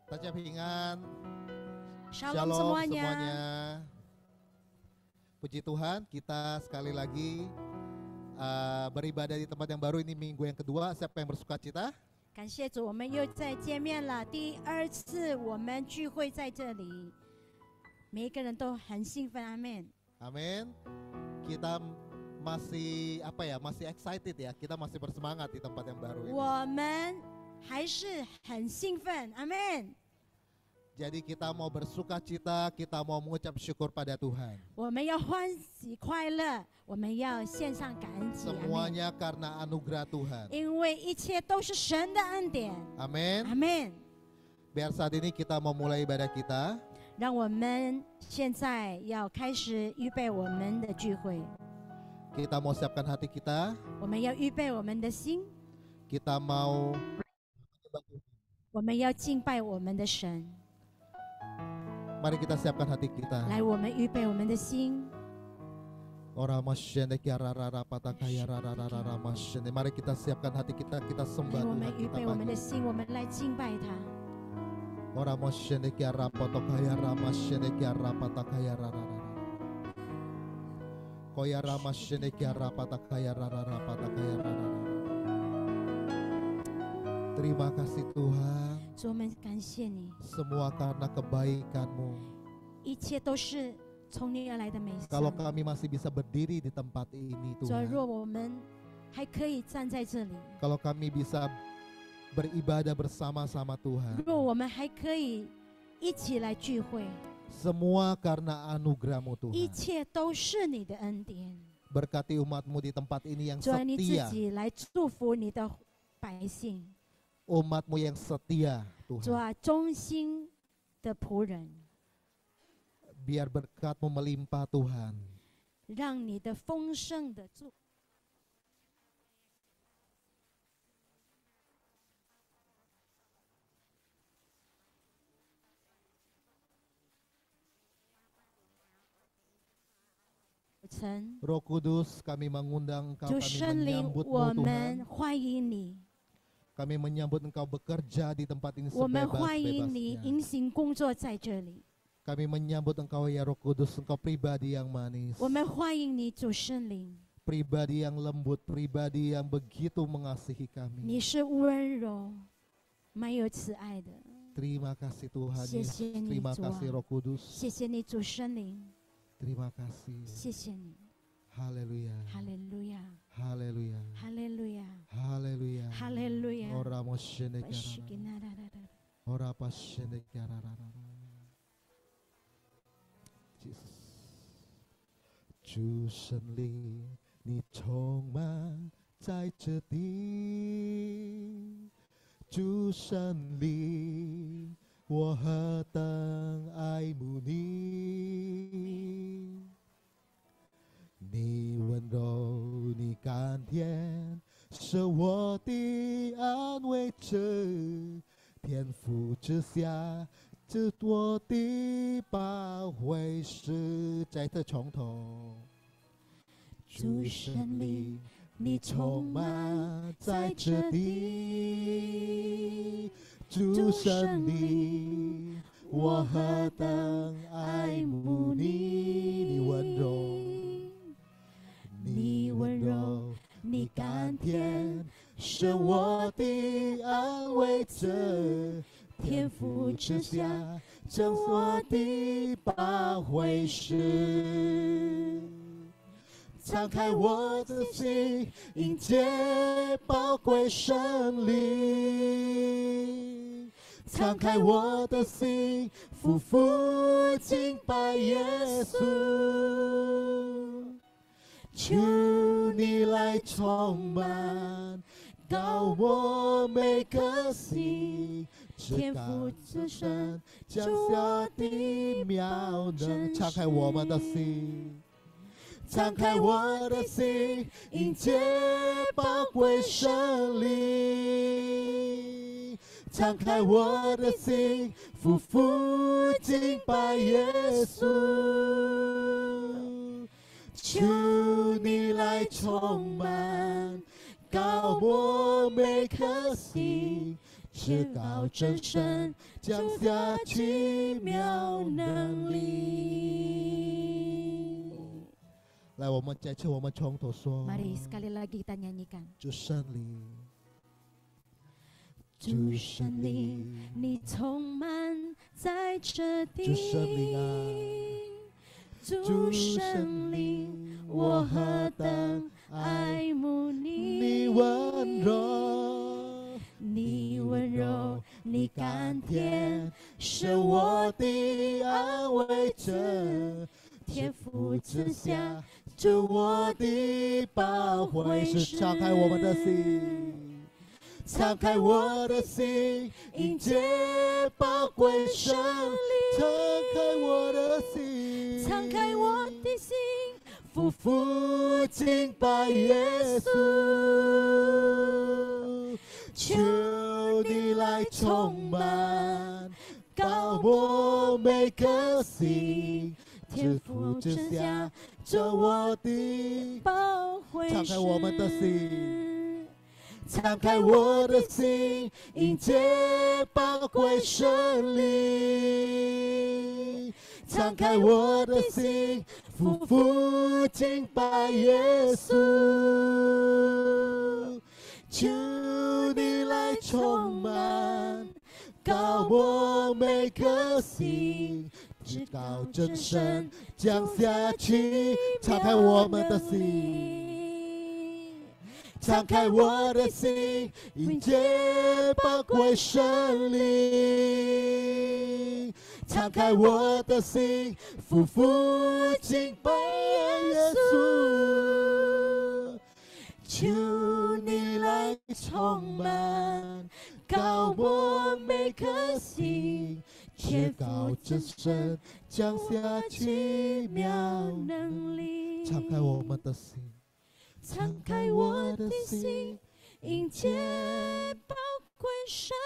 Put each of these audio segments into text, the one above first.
大家平安 Shalom Shalom semuanya. semuanya. Puji Tuhan, kita sekali lagi beribadah di tempat yang baru. Ini minggu yang kedua. Siapa yang bersuka cita? 感谢主，我们又再见面了。第二次我们聚会在这里，每一个人都很兴奋，阿门。 Amin. Kita masih masih excited ya. Kita masih bersemangat di tempat yang baru ini. 我们还是很兴奋，阿门。 Jadi kita mau bersuka cita, kita mau mengucap syukur pada Tuhan. 我们要欢喜快乐，我们要献上感恩祭，阿门。 Semuanya karena anugerah Tuhan. 因为一切都是神的恩典， Amin. 阿门。 Biar saat ini kita mau mulai ibadah kita. 让我们现在要开始预备我们的聚会， Kita mau siapkan hati kita. 我们要预备我们的心， Kita mau 我们要敬拜我们的神。 Mari kita siapkan hati kita. 来，我们预备我们的心。 Mari kita siapkan hati kita, kita 来， sembah 我们 Tuhan 预 kita 备我们的 pagi. 心，我们来敬拜他。 Terima kasih Tuhan, 主，我们感谢你， semua karena kebaikan-Mu. 一切都是从你而来的美 Kalau 善。 kami masih bisa berdiri di tempat ini 主， Tuhan, 若我们还可以站在这里， kalau kami bisa beribadah bersama-sama Tuhan, 若我们还可以一起来聚会， semua karena anugerah-Mu 一 Tuhan. 切都是你的恩典。 Berkati umat-Mu di tempat ini yang 主啊，你自 setia, 己来祝福你的百姓。 umat-Mu yang setia 主 Tuhan. 啊，忠心的仆人， Biar berkat-Mu melimpah Tuhan. 让你的丰盛的祝。 神， Roh Kudus, kami mengundang Engkau, 主 kami 圣灵， menyambut-Mu 我 Tuhan. 们欢迎你， Kami menyambut Engkau bekerja di tempat ini 我们欢迎你 sebebas-bebasnya. 隐形工作在这里， Kami menyambut Engkau ya Roh Kudus, Engkau pribadi yang manis, 我们欢迎你，主圣灵， pribadi yang lembut, pribadi yang begitu mengasihi 你 kami. 是温柔、满有慈爱的。 Terima kasih Tuhan 谢 Yesus, 谢你， terima 主啊 kasih Roh Kudus, 谢谢你，主圣灵， terima kasih. 谢谢你， Haleluya, 哈利路亚， haleluya, 哈利路亚， haleluya. 哈利路亚。 Ora moshene 巴西 karara, 吉那哒哒哒 ora pashene karara. Jesus. 主圣灵，你充满在这地。主圣灵，我何等爱慕你。你温柔，你甘甜，是我的安慰者。天父之下，这我的保卫师。再一次从头。主圣灵，你充满在这地。主圣灵，我何等爱慕你。你温柔，你温柔，你甘甜，是我的安慰者。天父之下，这我的保卫师。敞开我的心，迎接宝贵胜利。敞开我的心，夫妇敬拜耶稣。求你来充满，高我每颗心。天父之神，降下的妙能，敞开我们的心。敞开我的心，迎接宝贵胜利。敞开我的心，夫妇敬拜耶稣。求你来充满，高我每颗心。至高真神降下奇妙能力。来，我们再次我们从头说。 Mari sekali lagi kita nyanyikan. 主圣灵，主圣灵，你充满在这地。主圣灵啊，主圣灵，我何等爱慕你。你温柔，你温柔，你甘甜，是我的安慰者。天父之下，主我的保惠师，敞开我们的心，敞开我的心，迎接宝贵胜利。敞开我的心，敞开我的心，夫妇敬拜耶稣。求你来充满，高我每颗心。天父之下，做我的保惠师。敞开我们的心，敞开我的心，迎接宝贵胜利。敞开我的心，夫妇敬拜耶稣。求你来充满，高我每颗心。至高真神降下去，敞开我们的心，敞开我的心，迎接宝贵胜利。敞开我的心，夫妇敬拜耶稣。求你来充满，高我每颗心。至高真神降下奇妙能力。敞开我们的心，敞开我的心，迎接宝贵胜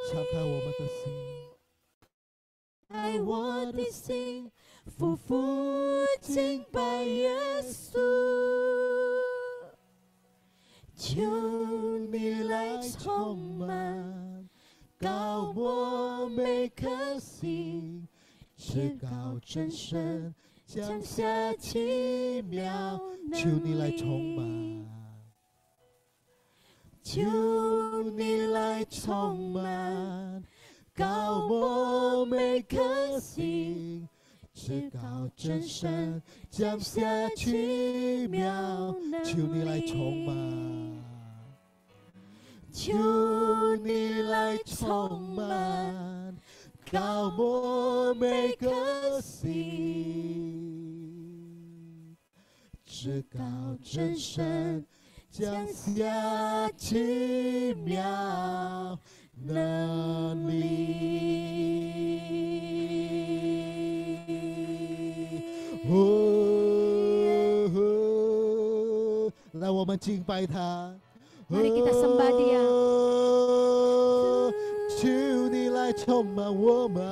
利。敞开我们的心，爱我的心，夫妇敬拜耶稣。求你来充满，高我每颗心。至高真神降下奇妙，求你来充满，求你来充满，高我每颗心。至高真神降下奇妙，求你来充满，求你来充满，高我每颗心。至高真神降下奇妙能力。来，我们敬拜他。Mari kita sembah Dia. 求你来充满我们。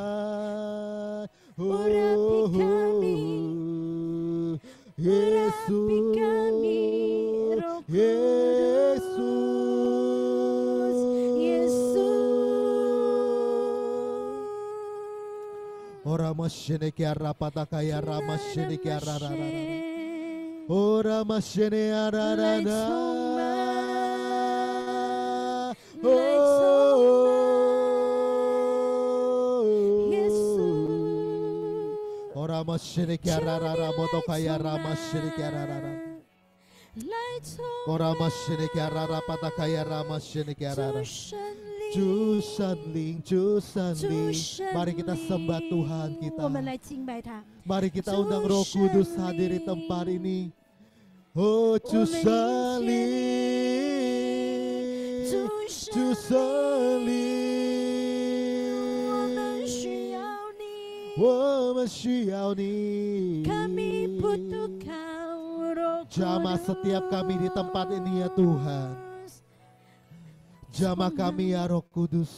耶稣，耶稣，耶稣。Ora mashene kiara patakaya ramashene kiara rara. Ora mashene arara. Ora mashene kiara rara motokaya ramashene kiara rara. Ora mashene kiara rara patakaya ramashene kiara rara. 主圣灵，主圣灵， mari kita sembah Tuhan kita. Mari kita undang Roh Kudus hadir di tempat ini. Oh, 主圣灵，主圣灵，我们需要你。 Jamah setiap kami di tempat ini ya Tuhan. Jamah kami ya Roh Kudus.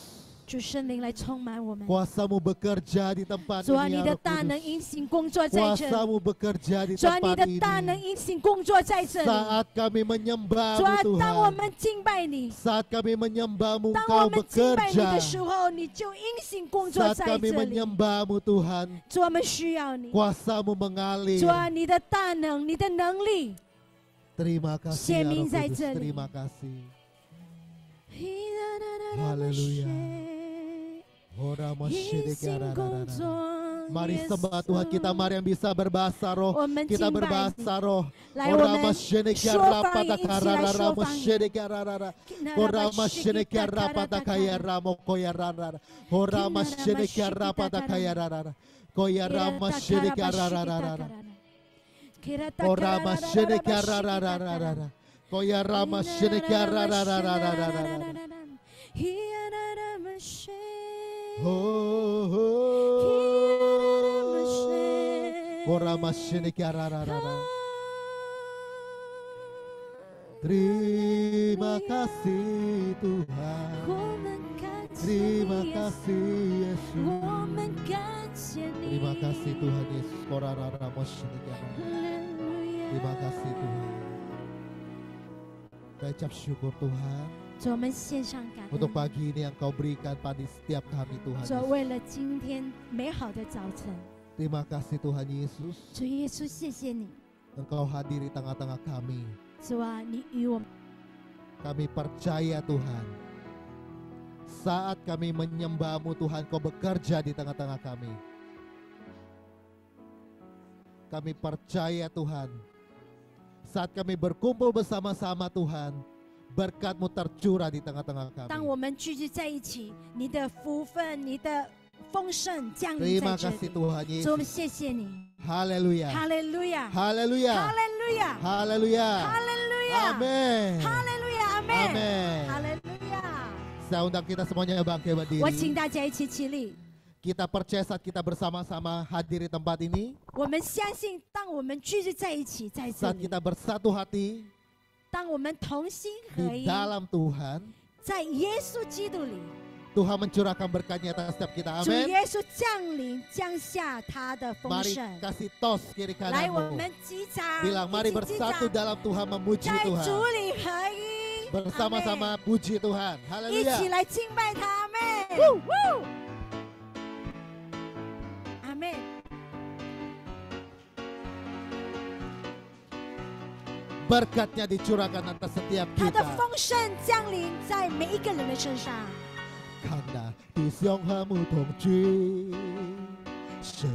主圣灵来充满我们。 Kuasa-Mu bekerja di tempat 主啊， ini 你 ya 的 Roh 大能 Kudus. 运行工作在这里。 Kuasa-Mu bekerja di 主啊，你 tempat 的大能 ini. 运行工作在这里。 Saat kami 主 menyembah-Mu 啊，当我 Tuhan. 们敬拜你， Saat kami menyembah-Mu 当我 Engkau 们敬拜你 bekerja. 的时候，你就运行工作 Saat 在 kami 这里。 menyembah-Mu Tuhan. 主，我们需要你。 Kuasa-Mu mengalir. 主啊，你的大能，你的能力。 Terima kasih ya Roh 显明在 Kudus. 这里。 Terima kasih. Haleluya. Ora 运 masyidiki 行 arararara. 工作。 Mari 耶 sembah 稣 Tuhan kita, mari yang bisa berbahasa roh. 我们 Kita 敬拜你。 berbahasa roh. 来，我 Ora 们 masyidiki 说方 rapata 言，一起来 kararara 说方言。 masyidiki ararara. Ora masyidiki rapata kaya ramo koya rarara. Ora masyidiki rapata kaya rarara. Koya rama masyidiki arararara. Ora masyidiki arararara. Koya rama masyidiki arararara. Oh, Ora masyidiki arararara. Terima kasih Tuhan. Terima kasih Yesus. Terima kasih Tuhan Yesus. Korarara masyidiki ararara. Terima kasih Tuhan. Kita ucap syukur Tuhan 主，我们献上感 untuk 恩。 pagi ini yang Kau berikan pada setiap kami Tuhan 主， Yesus. 为了今天美好的早晨， Terima kasih Tuhan Yesus. 主耶稣，谢谢你。 Engkau hadir di tengah-tengah kami. 主啊，你与我们 Kami percaya Tuhan. Saat kami menyembah-Mu Tuhan, Kau bekerja di tengah-tengah kami. Kami percaya Tuhan. Saat kami berkumpul bersama-sama Tuhan, berkat-Mu tercurah di tengah-tengah 当 kami. 我们聚集在一起，你的福分、你的丰盛降临 Terima 在这 kasih 里。 Tuhan 主，我们 Yesus. 谢谢你。 Haleluya. 哈利路亚， Haleluya. 哈利路亚， Haleluya. 哈利路亚， Amin. 哈利路亚，阿门， Amin. 哈利路亚。 Saya undang kita semuanya bangkit 我请 berdiri. 大家一起起立。 Kita percaya saat kita bersama-sama hadir di tempat ini, 我们相信，当我们聚集在一起，在这 saat 里， kita bersatu hati 当我们同心合 di 一， dalam Tuhan, 在耶稣基督里， Tuhan mencurahkan berkat-Nya atas setiap kita. 主 Amin. 耶稣降临，降下他的丰 Mari 盛。 kasih tos kiri 来，我 kananmu. 们击掌， Bilang 一 mari 起击掌 bersatu dalam Tuhan memuji 在 Tuhan. 主里合一， Bersama-sama puji Tuhan. 阿门一起 Haleluya. 来敬拜他，阿门，阿门。 Berkat-Nya dicurahkan atas setiap 他的 kita. 丰盛降临在每一个人的身上。 Karena di siang hamu thong chi se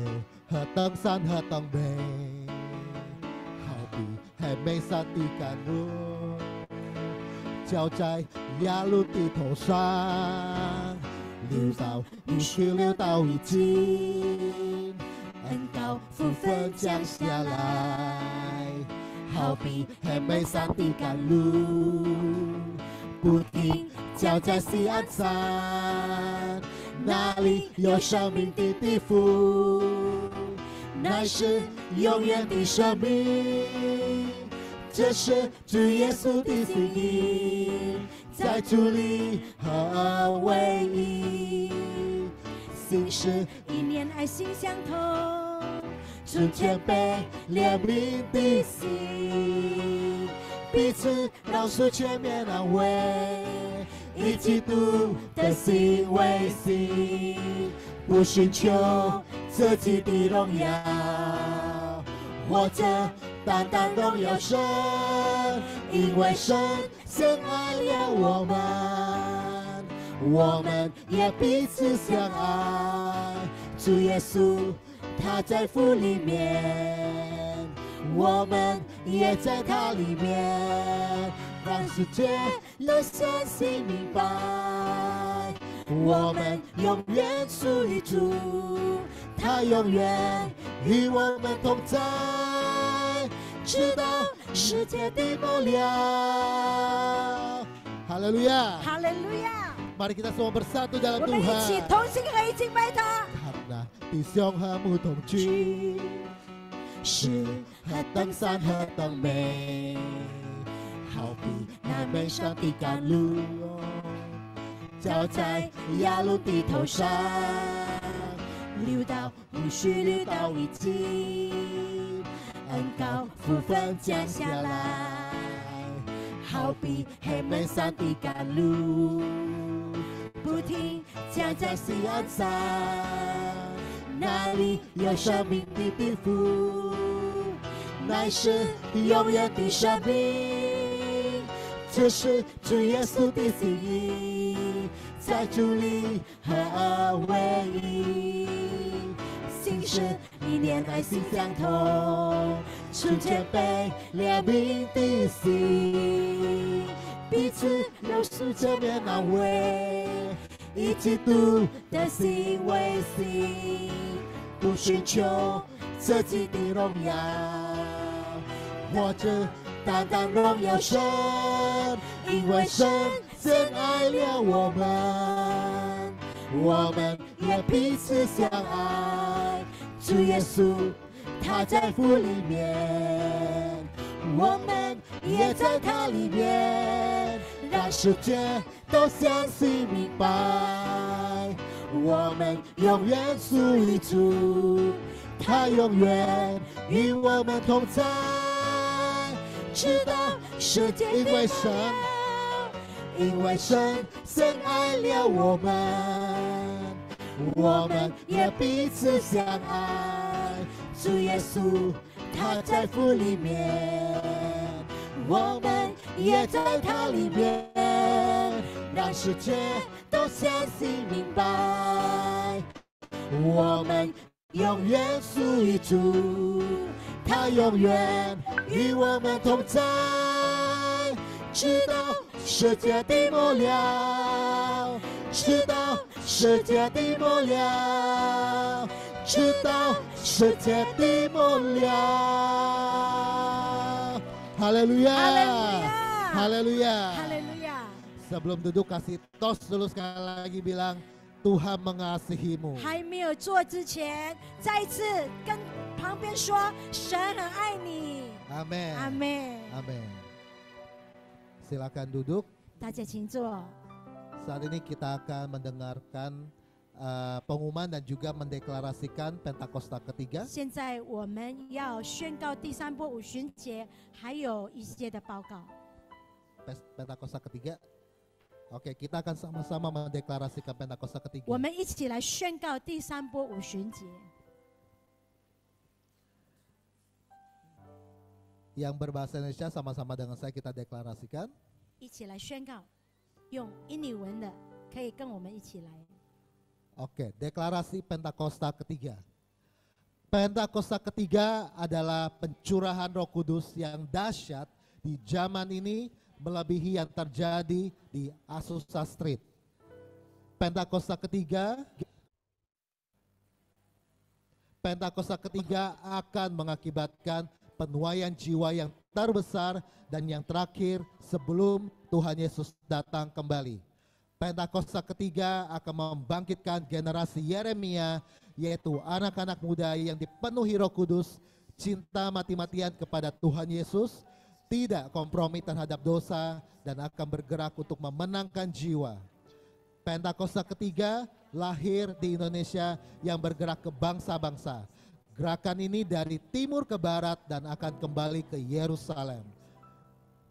hatang san hatang be hao bi hai mei san ti kan lu jiao zai ya lu ti tou san liu zao yu xu liu dao yi jin 恩高福分降下来，好比还没上的甘露，不停浇在西安山，那里有生命的地府，乃是永远的生命。这是主耶稣的心意，在主里很唯一，心是一念爱心相通，主谦卑怜悯的心，彼此饶恕全面安慰，以基督的心为心，不寻求自己的荣耀，或者单单荣耀神，因为神先爱了我们，我们也彼此相爱。主耶稣他在父里面，我们也在他里面，让世界都相信明白，我们永远属于主，他永远与我们同在，直到世界的末了。哈利路亚！哈利路亚！ Mari kita semua bersatu dalam 我们一起 Tuhan. 同心合一敬拜他。 Karena di siang hamu同聚，是何等山何等美，好比那美上的甘露，浇在亚伦的头上，流到无需流到已经，恩膏福分降下来，好比黑门山的甘露，不停降在西安山，那里有生命的禀赋，乃是永远的生命，这是主耶稣的心意，在主里合为一，心是意念爱心相通，纯洁被怜悯的心，彼此饶恕正面安慰，以基督的心为心，不寻求自己的荣耀，或者单单荣耀神，因为神先爱了我们，我们也彼此相爱。主耶稣他在父里面，我们也在他里面，让世界都相信明白，我们永远属于主，他永远与我们同在，直到世界因为神先爱了我们，我们也彼此相爱。主耶稣他在父里面，我们也在他里面，让世界都相信明白，我们永远属于主，他永远与我们同在，直到世界的末了，直到世界的末了，直到世界的末了。哈利路亚，哈利路亚，哈利路亚。Sebelum duduk kasih tos dulu sekali lagi bilang Tuhan mengasihimu. 还没有做之前，再一次跟旁边说，神很爱你。Amin. Amin. Amin. Silakan duduk. 大家请坐。Saat ini kita akan mendengarkan pengumuman dan juga mendeklarasikan Pentakosta ketiga. 现在我们要宣告第三波五旬节，还有一些的报告。Pentakosta ketiga. Oke, kita akan sama-sama mendeklarasikan Pentakosta ketiga. 我们一起来宣告第三波五旬节。Yang berbahasa Indonesia sama-sama dengan saya kita deklarasikan. 一起来宣告，用印尼文的可以跟我们一起来。Oke, deklarasi Pentakosta ketiga. Pentakosta ketiga adalah pencurahan Roh Kudus yang dahsyat di zaman ini, melebihi yang terjadi di Azusa Street. Pentakosta ketiga akan mengakibatkan penuaian jiwa yang terbesar dan yang terakhir sebelum Tuhan Yesus datang kembali. Pentakosta ketiga akan membangkitkan generasi Yeremia, yaitu anak-anak muda yang dipenuhi Roh Kudus, cinta mati-matian kepada Tuhan Yesus, tidak kompromi terhadap dosa, dan akan bergerak untuk memenangkan jiwa. Pentakosta ketiga lahir di Indonesia yang bergerak ke bangsa-bangsa. Gerakan ini dari timur ke barat dan akan kembali ke Yerusalem.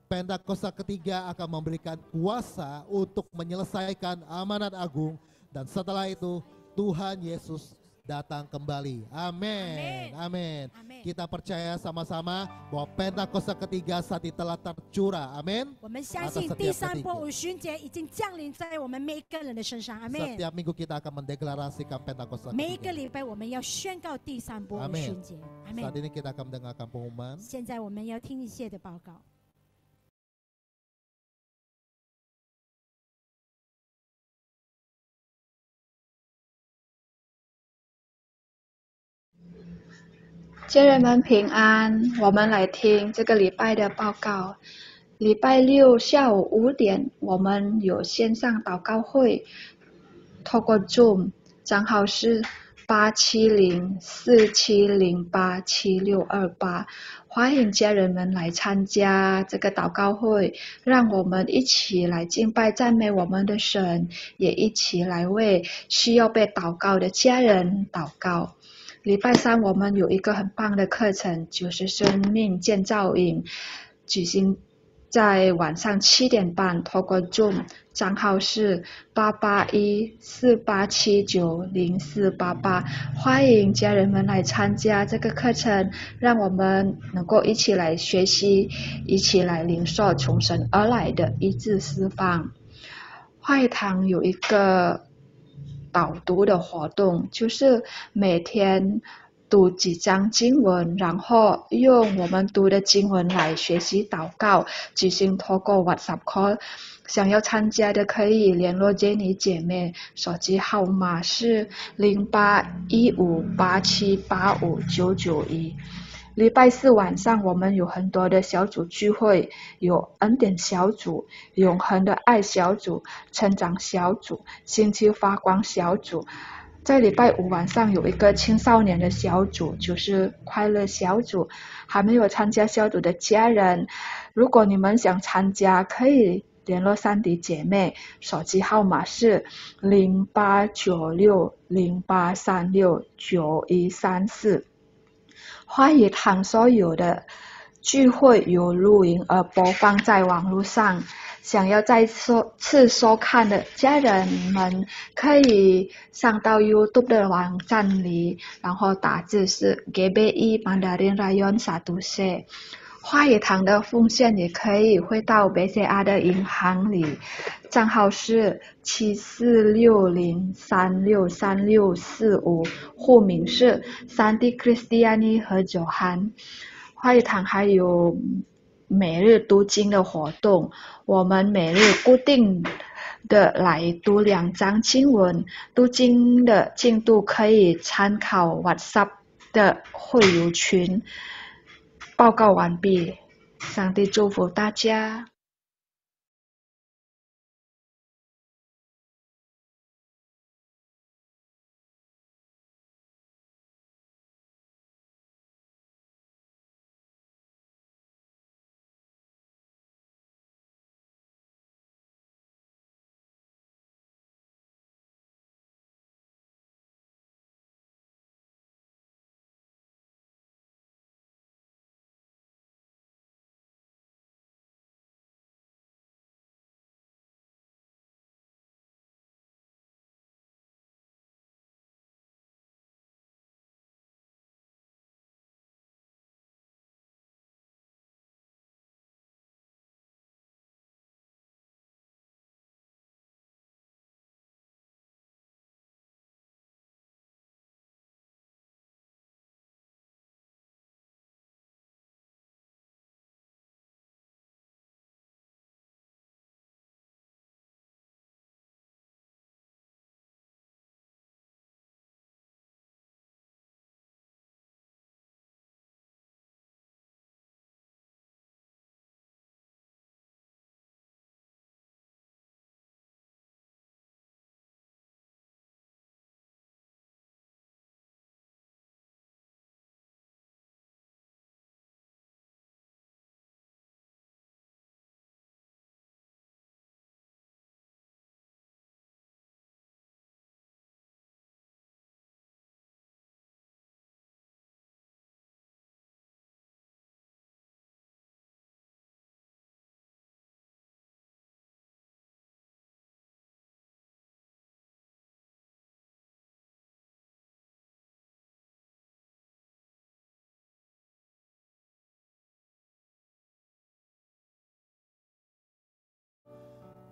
Pentakosta ketiga akan memberikan kuasa untuk menyelesaikan amanat agung, dan setelah itu Tuhan Yesus datang kembali. Amin. Amin. Kita percaya sama-sama bahwa Pentakosta ketiga saat ini telah tercurah. Amin. Setiap minggu kita akan mendeklarasikan Pentakosta ketiga. Amin. Saat ini kita akan mendengarkan pengumuman. 现在我们要听一些的报告。家人们平安，我们来听这个礼拜的报告。礼拜六下午5点，我们有线上祷告会，透过 Zoom， 账号是87047087628，欢迎家人们来参加这个祷告会，让我们一起来敬拜赞美我们的神，也一起来为需要被祷告的家人祷告。礼拜三我们有一个很棒的课程，就是生命建造营，举行在晚上7点半，透过 Zoom， 账号是88148790488，欢迎家人们来参加这个课程，让我们能够一起来学习，一起来领受从神而来的医治释放。话语堂有一个导读的活动，就是每天读几章经文，然后用我们读的经文来学习祷告，举行透过 WhatsApp call。想要参加的可以联络 Jenny 姐妹，手机号码是0815878591。礼拜四晚上我们有很多的小组聚会，有恩典小组、永恒的爱小组、成长小组、星期发光小组。在礼拜五晚上有一个青少年的小组，就是快乐小组。还没有参加小组的家人，如果你们想参加，可以联络珊迪姐妹，手机号码是089608369134。话语堂所有的聚会有录音而播放在网络上，想要再次收看的家人们可以上到 YouTube 的网站里，然后打字是 GBI Mandarin Rayon 1C。话语堂的奉献也可以汇到 BCA 的银行里，账号是7460363645，户名是Sandy Kristiani 和九涵。话语堂还有每日读经的活动，我们每日固定的来读2章经文，读经的进度可以参考 WhatsApp 的会友群。报告完毕，上帝祝福大家。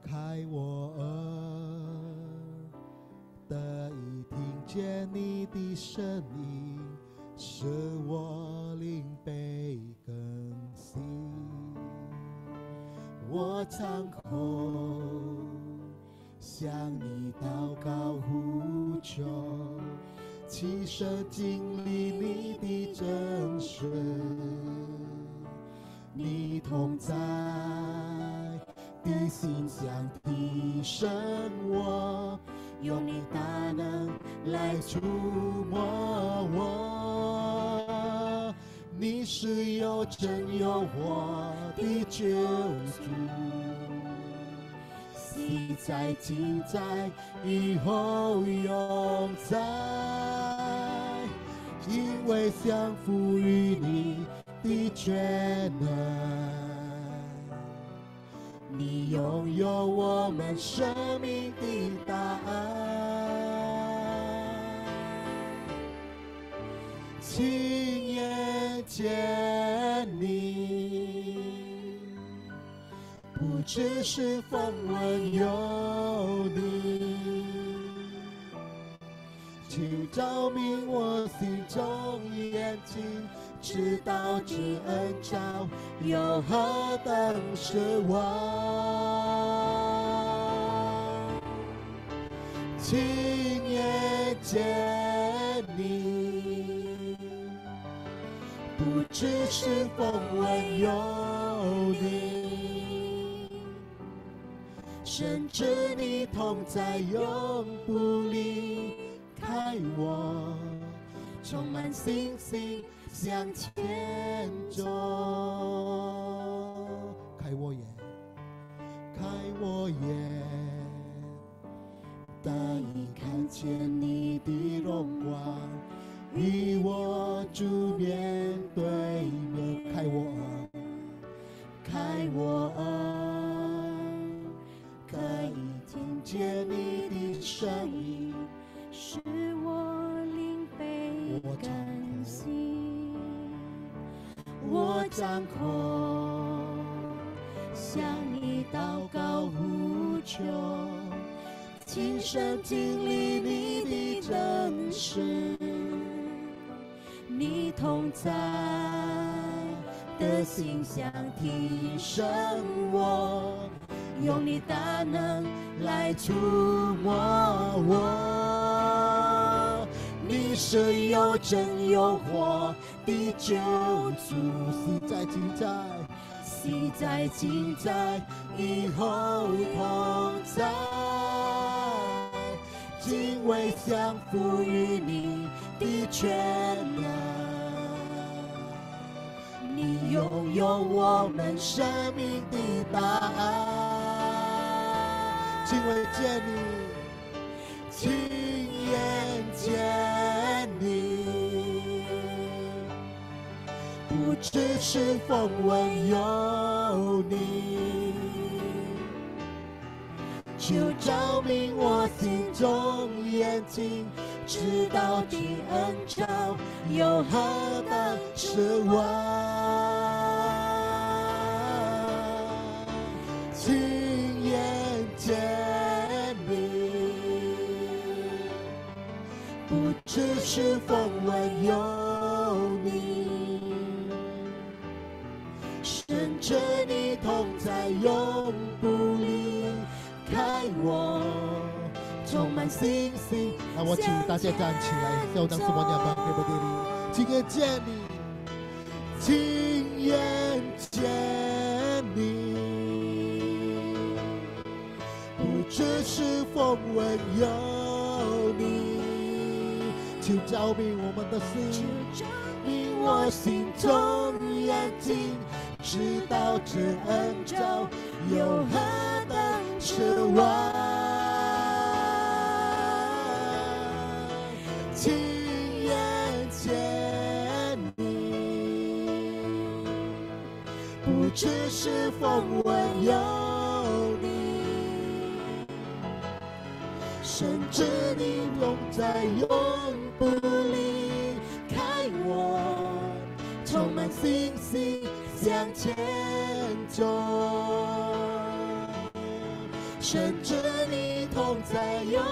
开我耳，得以听见你的声音，使我灵被更新。我敞口向你祷告呼求，齐声经历你的真实，你同在的心想提升我，用你大能来触摸我。你是有真有活的救主，昔在今在以后永在，因为降服于你的全能，你拥有我们生命的答案，亲眼见你，不只是风闻有你，求照明我心中眼睛，知道这恩照有何等奢望，亲眼见你，不只是风闻有你，甚至你同在永不离开我，充满信心向前走。开我眼，开我眼，得以看见你的荣光，与我主面对面。开我耳，开我耳，可以听见你的声音，使我灵被更新。我张口向你祷告呼求，亲身经历你的真实，你同在的形象提升我，用你大能来触摸我。你是有真有活的救主，昔在今在，昔在今在以后同在，敬畏降服于你的全能，你拥有我们生命的答案，敬畏见你，亲眼见你，不只是风闻有你，求照明我心中眼睛，知道的恩照有何等奢望，亲眼见你，不只是风闻有你，甚至你同在永不离开我，充满信心。让我请大家站起来，要当semuanya bangkit berdiri，亲眼见你，亲眼见你，不只是风闻有你，求照明我们的心，明我心中眼睛，知道这恩照有何等奢望，亲眼见你，不只是风闻有你，甚至你永在永不离开我，充满信心向前走，甚至你同在永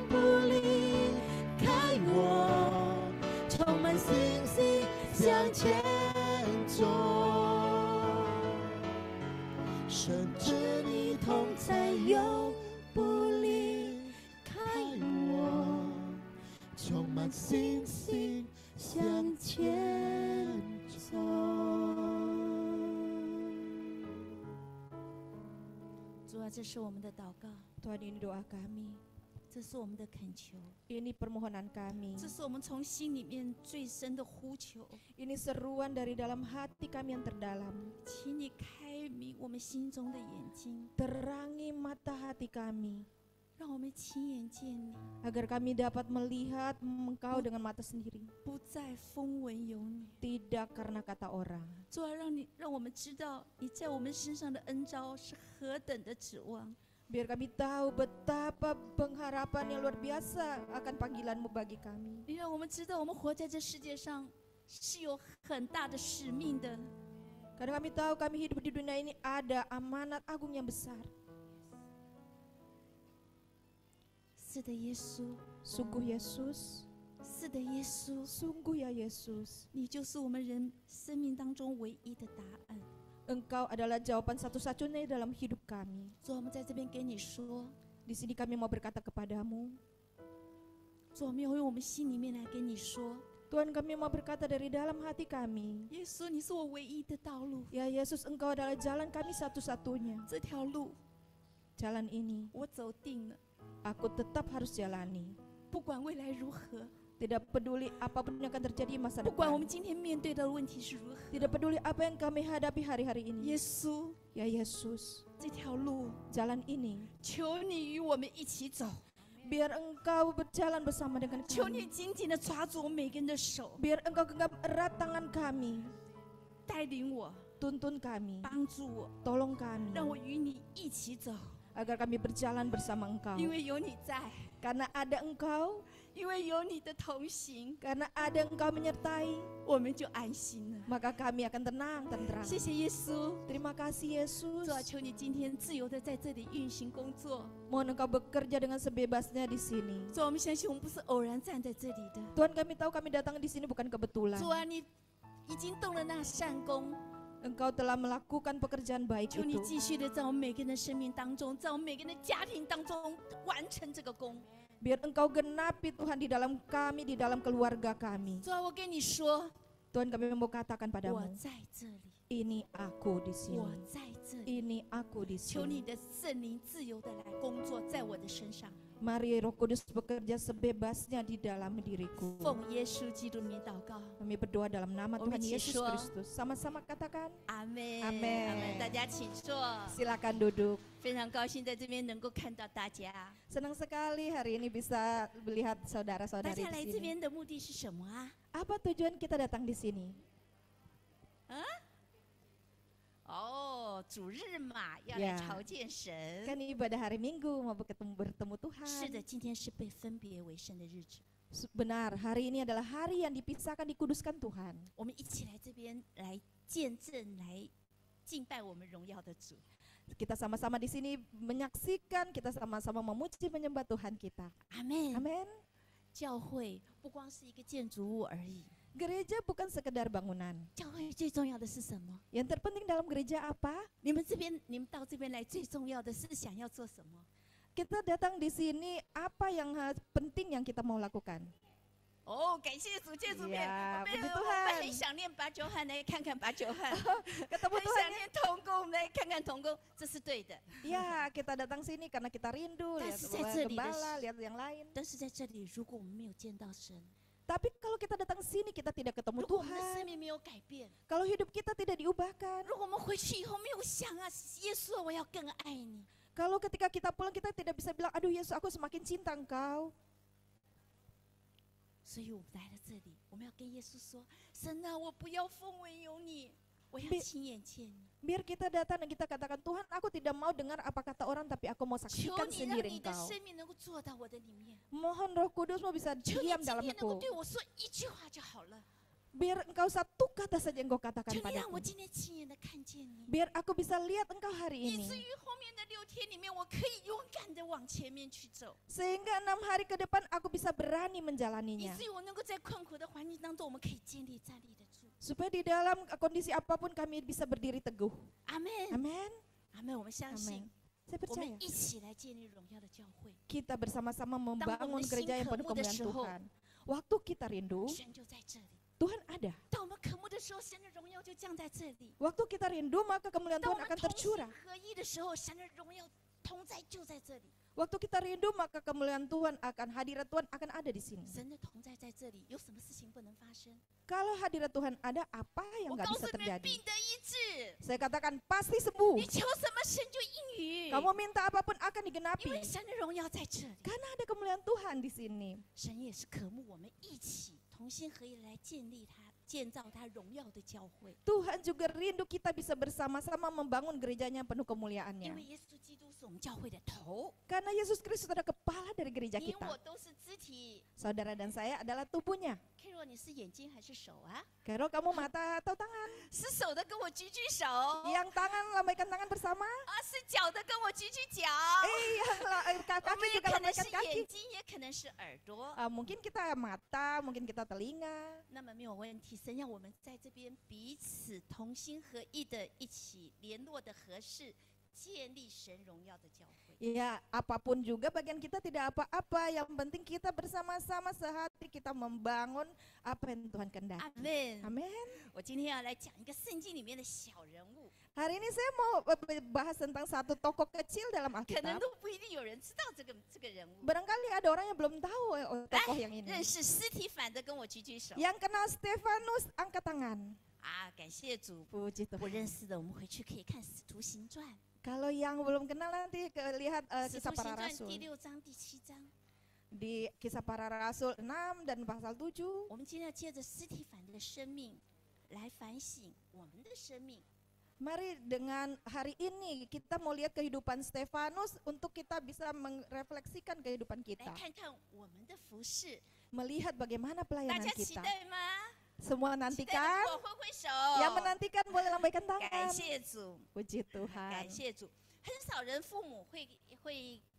不离开我，充满信心向前走，甚至你同在永不离开我，充满信心向前走。主啊，这是我们的祷告。Tuhan, ini doa kami. 这是我们的恳求， Ini permohonan kami. 这是我们从心里面最深的呼求。 Ini seruan dari dalam hati kami yang terdalam. 请你开明我们心中的眼睛， Terangi mata hati kami, 让我们亲眼见你， agar kami dapat melihat Engkau dengan mata sendiri, 不再风闻有你。 tidak karena kata orang. 主啊，让我们知道你在我们身上的恩召是何等的指望。 Biar kami tahu betapa pengharapan yang luar biasa akan panggilan-Mu bagi kami. 你让我们知道我们活在这世界上是有很大的使命的。 Karena kami tahu kami hidup di dunia ini ada amanat agung yang besar. 是的，耶稣， Sungguh Yesus, 是的，耶稣， sungguh ya Yesus. 你就是我们人生命当中唯一的答案。 Engkau adalah jawaban satu-satunya dalam hidup kami. 主，我们在这边跟你说， Di sini kami mau berkata kepadamu, 主，我们要用我们心里面来跟你说， Tuhan, kami mau berkata dari dalam hati kami, 耶稣，你是我唯一的道路， ya Yesus, Engkau adalah jalan kami satu-satunya. 这条路 Jalan ini 我走定了， aku tetap harus jalani. 不管未来如何， Tidak peduli apapun yang akan terjadi di masa 不管我 depan. 们今天面对的问题是如何， Tidak peduli apa yang kami hadapi hari-hari 耶 ini. 稣， Ya Yesus, 这条路 jalan ini 求你与我们一起走， biar Engkau berjalan bersama dengan 求你 kami. 紧紧的抓住我们每个人的手， Biar Engkau genggam erat tangan kami, 带领我， tuntun kami, 帮助我， tolong kami, 让我与你一起走， agar kami berjalan bersama Engkau. 因为有你在， Karena ada Engkau, 因为有你的同行， karena ada Engkau menyertai, 我们就安心了。 maka kami akan tenang, tentram. 谢谢耶稣， Terima kasih Yesus. 主啊，求你今天自由的在这里运行工作。 Mohon Engkau bekerja dengan sebebasnya di sini. 主啊，我们相信我们不是偶然站在这里的。 Tuhan, kami tahu kami datang di sini bukan kebetulan. 主啊，你已经动了那善功， Engkau telah melakukan pekerjaan baik 求你 itu. 继续的在我们每个人的生命当中，在我们每个人的家庭当中完成这个功。 Biar Engkau genapi Tuhan di dalam kami, di dalam keluarga kami. 主啊，我跟你说， Tuhan, kami mau katakan 我 padamu, 在这里， ini aku di 我 sini. 在这里。 Ini aku di 求你 sini. 的圣灵自由的来工作在我的身上， Mari Roh Kudus bekerja sebebasnya di dalam diriku. 奉耶稣基督名祷告， Kami berdoa dalam nama 我们 Tuhan 一起 Yesus 说。 Kristus. Sama-sama katakan. 阿门， Amen 阿门。大家请坐， Silakan duduk. 非常高兴在这边能够看到大家。 Senang sekali hari ini bisa melihat 大 saudara-saudari 家来 di 这 sini. 边的目的是什么啊？ Apa tujuan kita datang di sini? 哦，主日嘛，要 Yeah 来朝见神。 Kan ibadah hari Minggu mau bertemu Tuhan. 是的，今天是被分别为圣的日子， Benar, hari ini adalah hari yang dipisahkan, dikuduskan Tuhan. 我们一起来这边来见证、来敬拜我们荣耀的主。 Kita sama-sama di sini menyaksikan, kita sama-sama memuji menyembah Tuhan kita. 阿门。 Amin. 教会不光是一个建筑物而已， Gereja bukan sekedar bangunan. 教会最重要的是什么？ Yang terpenting dalam gereja apa? 你们到这边来，最重要的是想要做什么？ Kita datang di sini, apa yang penting yang kita mau lakukan? 哦，感谢主，谢主面， Ya, 我 puji 们 Tuhan. 很想念八九汉，来看看八九汉， Ketemu 很 Tuhan 想念童工，我们来看看童工，这是对的。 ya, kita datang sini karena kita rindu, lihat Tapi saya gembala, lihat yang lain. 但是在这里，如果我们没有见到神， Tapi kalau kita datang sini, kita tidak ketemu 如果我们的生 Tuhan. 命没有改变， Kalau hidup kita tidak diubahkan. 如果我们回去以后没有想啊，耶稣，我要更爱你， Kalau ketika kita pulang, kita tidak bisa bilang, aduh Yesus, aku semakin cinta Engkau. 所以我们来了这里，我们要跟耶稣说：神啊，我不要风闻有你，我要 Bi- 亲眼见你。 Biar kita datang dan kita katakan, Tuhan, aku tidak mau dengar apa kata orang, tapi aku mau 求 saksikan 你让 sendiri 你的 Engkau. 生命能够坐到我的里面， Mohon Roh Kudusmu bisa 求你 diam 今 dalam 天能够 aku. 对我说一句话就好了。 Biar Engkau satu kata saja Engkau katakan 求你让我 padaku. 今天亲眼的看见你， Biar aku bisa lihat Engkau hari 以至 ini. 于后面的6天里面，我可以勇敢的往前面去走， Sehingga 6 hari ke depan aku bisa berani 以 menjalaninya. 至于我能够在困苦的环境当中，我们可以坚立站立得住。 Supaya di dalam kondisi apapun kami bisa berdiri teguh. 阿门， Amin. 阿门。我们相 Amin. 信， Saya 我 percaya. 们一起来建立荣耀的教会， Kita bersama-sama membangun Tanggung gereja yang mesin penuh kemudah kemuliaan show. Tuhan. Waktu kita rindu, 神就在这里。 Tuhan ada. 当我们渴慕的时候，神的荣耀就降在这里； Waktu kita rindu, maka kemuliaan 当我 Tuhan 们 akan 同心 tercurah. 合一的时候，神的荣耀同在就在这里。Waktu kita rindu, maka kemuliaan Tuhan akan, hadirat Tuhan akan ada di sini. 神的同在在这里，有什么事情不能发生？ Kalau hadirat Tuhan ada, apa yang 我 nggak 告 bisa 诉你们， terjadi? 病得医治， Saya katakan pasti sembuh. 你求什么神就应允， Kamu minta apapun akan 因为 digenapi. 神的荣耀在这里。 Karena ada kemuliaan Tuhan di sini. 神也是渴慕我们一起同心合意来建立他、建造他荣耀的教会。 Tuhan juga rindu kita bisa bersama-sama membangun gerejanya yang penuh 因 kemuliaannya. 为耶稣基督是我们教会的头， Karena Yesus Kristus adalah kepala dari gereja 你 kita. 我都是肢体。 Saudara dan saya adalah tubuhnya. Carol， 你是眼睛还是手啊？ Carol, kamu mata atau tangan? 是手的跟我举举手， Yang tangan lambaikan tangan bersama. 是脚的跟我举举脚。 Yang 我 kaki 们也 juga 可能是 lambaikan kaki. 眼睛，也可能是耳朵。 Mungkin kita mata, mungkin kita telinga. 那么没有问题，神让我们在这边彼此同心合意的一起联络的合适，建立神荣耀的教会。 Ya, apapun juga bagian kita tidak apa-apa. Yang penting kita bersama-sama sehati kita membangun apa yang Tuhan 阿 kehendaki. 门。 Amin. 我今天要来讲一个圣经里面的小人物， Hari ini saya mau bahas tentang satu tokoh kecil dalam 可能 Alkitab. 都不一定有人知道这个人物。 Barangkali ada orang yang belum tahu tokoh yang ini. 认识尸体反的跟我举举手。 Yang kenal Stefanus, angkat tangan. 啊，感谢主。 Puji 不 Tuhan. 认识的，我们回去可以看《使徒行传》， Kalau yang belum kenal nanti lihat 《使 kisah 徒行 para 传》 rasul. 第6章、第7章。 Di kisah para rasul 6 dan pasal 7. 我们今天要借着尸体反的生命来反省我们的生命。 Mari dengan hari ini kita mau lihat kehidupan Stefanus untuk kita bisa merefleksikan kehidupan 来 kita. 看看我们的服饰， Melihat bagaimana 大 pelayanan 家期 kita. 待吗？ Semua 期待 nantikan. 的我挥挥手。 Yang menantikan boleh lambaikan 感 tangan. 谢主， Puji 感 Tuhan. 谢主。很少人父母会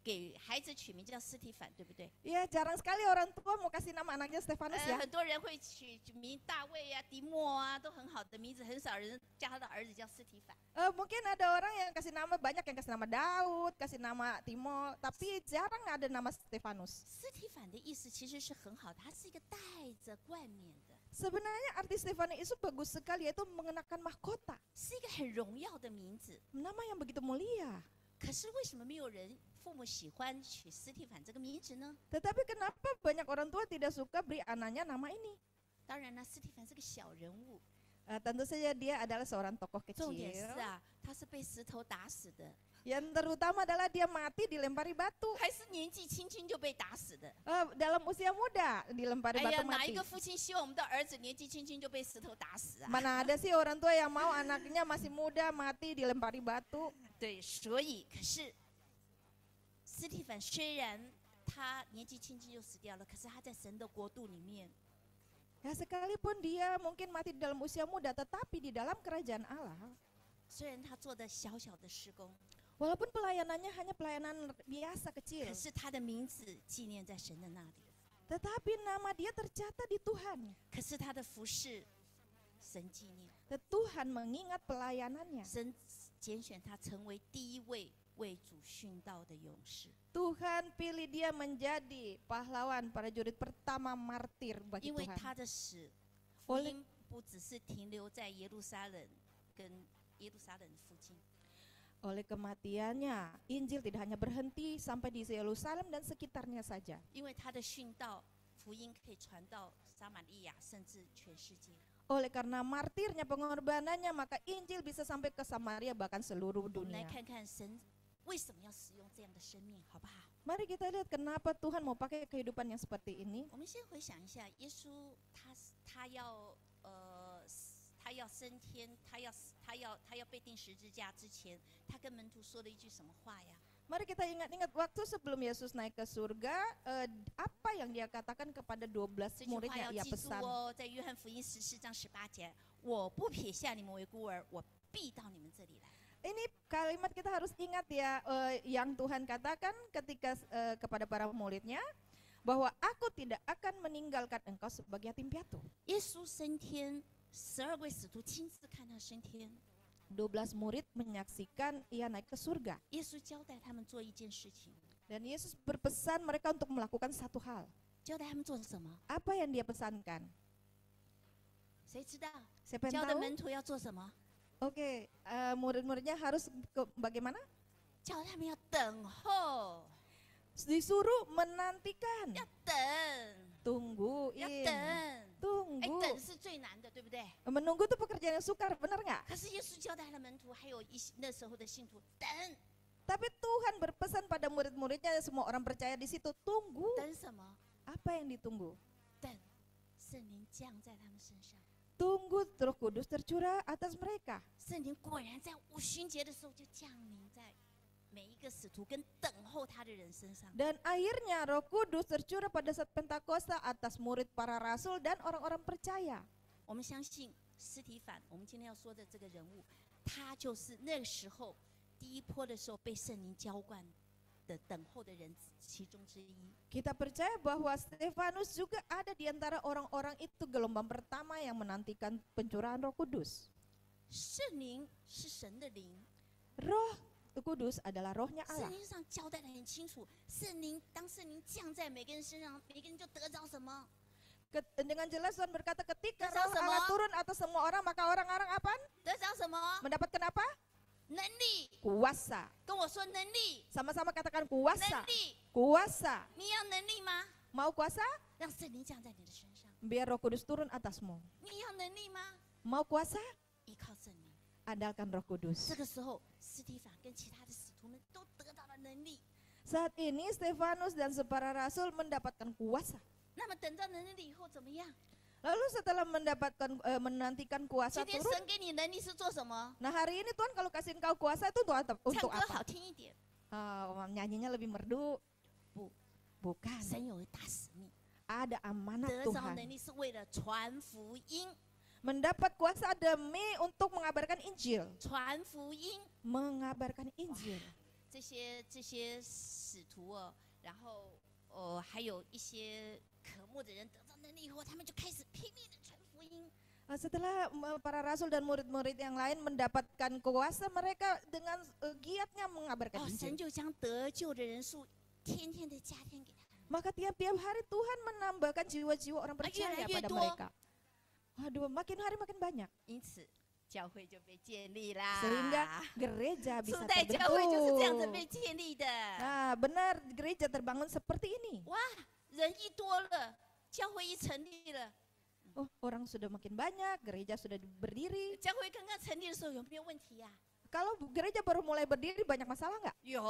给孩子取名叫尸体反，对不对？ Ya, jarang sekali orang tua mau kasih nama anaknya Stefanus ya. 很多人会取名大卫啊、迪莫啊，都很好的名字，很少人叫他的儿子叫尸体反。 Mungkin ada orang yang kasih nama, banyak yang kasih nama Daud, kasih nama Timo, tapi jarang ada nama Stefanus. 尸体反的意思其实是很好的，它是一个带着冠冕的， Sebenarnya arti Stefanus itu bagus sekali, yaitu mengenakan mahkota. 是一个很荣耀的名字。 Nama yang begitu mulia. 可是为什么没有人父母喜欢取尸体反这个名字呢？ Tetapi kenapa banyak orang tua tidak suka beri anaknya nama ini? 当然了，尸体反是个小人物， Tentu saja dia adalah seorang tokoh 重点 kecil. 是啊，他是被石头打死的， Yang terutama adalah dia mati dilempari batu. 还是年纪轻轻就被打死的。 Dalam usia muda dilempari 哎呀， batu 哪一 mati. 个父亲希望我们的儿子年纪轻轻就被石头打死啊？ Mana ada sih orang tua yang mau anaknya masih muda mati dilempari batu? 对，所以可是尸体反虽然他年纪轻轻就死掉了，可是他在神的国度里面， Ya sekalipun dia mungkin mati di dalam usia muda, tetapi di dalam kerajaan Allah, 虽然他做的小小的施工， walaupun pelayanannya hanya pelayanan biasa kecil, 可是他的名字纪念在神的那里， tetapi nama dia tercatat di Tuhan. 可是他的服饰神纪念， Dan Tuhan mengingat pelayanannya. 神拣选他成为第一位为主殉道的勇士， Tuhan pilih dia menjadi pahlawan prajurit pertama martir bagi 因为 Tuhan. 他的死福音不只是停留在耶路撒冷跟耶路撒冷附近， Oleh kematiannya, Injil tidak hanya berhenti sampai di Yerusalem dan sekitarnya saja. 因为他的殉道福音可以传到撒玛利亚，甚至全世界。 Oleh karena martirnya, pengorbanannya, maka Injil bisa sampai ke Samaria bahkan seluruh 我们来 dunia. 看看神为什么要使用这样的生命，好不好？ Mari kita lihat kenapa Tuhan mau pakai kehidupan yang seperti ini. 我们先回想一下，耶稣他要升天，他要被钉十字架之前，他跟门徒说了一句什么话呀？ Mari kita ingat-ingat waktu sebelum Yesus naik ke surga, apa yang dia katakan kepada 12这句话 muridnya 要 ia 记住 pesan. 哦，在约翰福音14章18节，我不撇下你们为孤儿，我必到你们这里来。 Ini kalimat kita harus ingat ya, yang Tuhan katakan ketika kepada para muridnya, bahwa aku tidak akan meninggalkan engkau sebagai yatim piatu. 耶稣升天，12位使徒亲自看他升天。 12 murid menyaksikan ia naik ke surga. 耶稣交代他们做一件事情， Dan Yesus berpesan mereka untuk melakukan satu hal. 交代他们做什么？ Apa yang dia pesankan? 谁知道？ Siapa 教 yang 的 tahu? 门徒要做什么？ Oke, murid-muridnya harus bagaimana? 叫他们要等候。disuruh menantikan, 要等， tungguin, 要等。哎， tunggu. 等是最难的，对不对？ Menunggu itu pekerjaan yang sukar, benar nggak? 可是耶稣交代了门徒，还有那时候的信徒，等 Tapi Tuhan berpesan pada murid-muridnya, semua orang percaya di situ, tunggu. 等什么？ Apa yang ditunggu? 等圣灵降在他们身上。 Tunggu Roh Kudus tercurah atas mereka. 圣灵果然在五旬节的时候就降临在每一个使徒跟等候他的人身上。 Dan akhirnya Roh Kudus tercurah pada saat Pentakosta atas murid para rasul dan orang-orang percaya. 我们相信司提反，我们今天要说的这个人物，他就是那个时候第一波的时候被圣灵浇灌的等候的人其中之一。 Kita percaya bahwa Stefanus juga ada di antara orang-orang itu, gelombang pertama yang menantikan pencurahan Roh Kudus. 圣灵是神的灵， Roh Kudus adalah rohnya 圣 Allah. 经上交代的很清楚，当圣灵降在每个人身上，每个人就得着什么？ Dengan jelas Tuhan berkata ketika Dasar roh Allah semua. turun atas semua orang, maka orang-orang apa? 得着什么？ Mendapatkan apa? 能力。 Kuasa. 跟我说能力， Sama-sama katakan kuasa. 能力， Kuasa. 你要能力吗？ Mau kuasa? 让圣灵降在你的身上。 Biar Roh Kudus turun atasmu. 你要能力吗？ Mau kuasa? 依靠圣灵。 Andalkan Roh Kudus. 这个时候，司提反跟其他的使徒们都得到了能力。 Saat ini Stefanus dan para rasul mendapatkan kuasa. 那么等到能力以后怎么样？ Lalu setelah menantikan kuasa 今天 turun, 神给你能力是做什么？ nah hari ini Tuhan kalau kasih engkau kuasa itu untuk 唱 untuk 歌 apa? 好听一点。 Nyanyinya lebih merdu? Bukan. 神有一大使命， Ada amanat 得着 Tuhan. 能力是为了传福音， Mendapat kuasa demi untuk mengabarkan Injil. 传福音。 Mengabarkan Injil. 这些使徒哦，然后还有一些渴慕的人得到能力以后，他们就开始拼命的传福音。 Setelah para rasul dan murid-murid yang lain mendapatkan kuasa, mereka dengan giatnya mengabarkan 哦，神 Injil. 就将得救的人数天天的加添给他们。 Maka tiap-tiap hari Tuhan menambahkan jiwa-jiwa orang percaya越来越 pada 多。 mereka. Waduh, makin hari makin banyak. 因此，教会就被建立啦。 Sehingga gereja 初 bisa 代教会就是这样子 terbentuk. 被建立的。 Nah, benar, gereja terbangun seperti ini. 哇，人一多了，教会一成立了。 Oh, orang sudah makin banyak, gereja sudah berdiri. 教会刚刚成立的时候有没有问题呀、 Kalau gereja baru mulai berdiri, banyak masalah nggak? 有，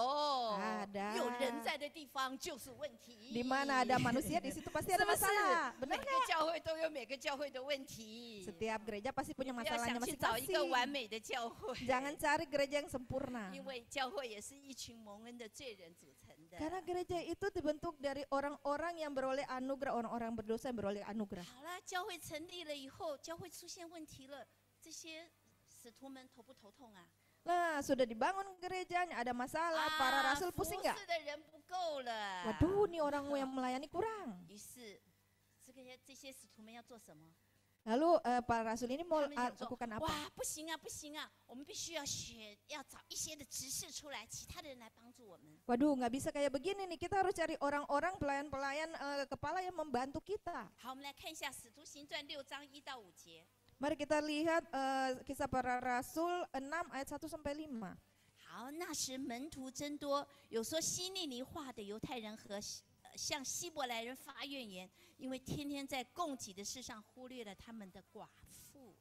Ada. 有人在的地方就是问题。 Di mana ada manusia, di situ pasti 是 ada 不是 masalah. 每 Benar 个 nggak? 教会都有每个教会的问题。 Setiap gereja pasti punya 不要 masalahnya 想去找一个 masing-masing. 完美的教会， Jangan cari gereja yang sempurna. 因为教会也是一群蒙恩的罪人组成的。 Karena gereja itu dibentuk dari orang-orang yang beroleh anugerah, orang-orang berdosa yang beroleh anugerah. 好了，教会成立了以后，教会出现问题了，这些使徒们头不头痛啊？ Nah, sudah dibangun gerejanya, ada masalah, para rasul 服 pusing 侍 nggak? 的人不够了。 Waduh, nih orang yang melayani kurang. 于是，这些使徒们要做什么？ Lalu para rasul ini mau 他们想说 lakukan：“ apa? 哇，不行啊，不行啊，我们必须要找一些的执事出来，其他的人来帮助我们。 Waduh, nggak bisa kayak begini nih. Kita harus cari orang-orang pelayan-pelayan kepala yang membantu kita. ”好，我们来看一下《使徒行传》6章1到5节。 Mari kita lihat kisah para rasul 6 ayat 1 sampai 5. 好，那时门徒增多，有说希利尼话的犹太人和向希伯来人发怨言，因为天天在供给的事上忽略了他们的寡妇。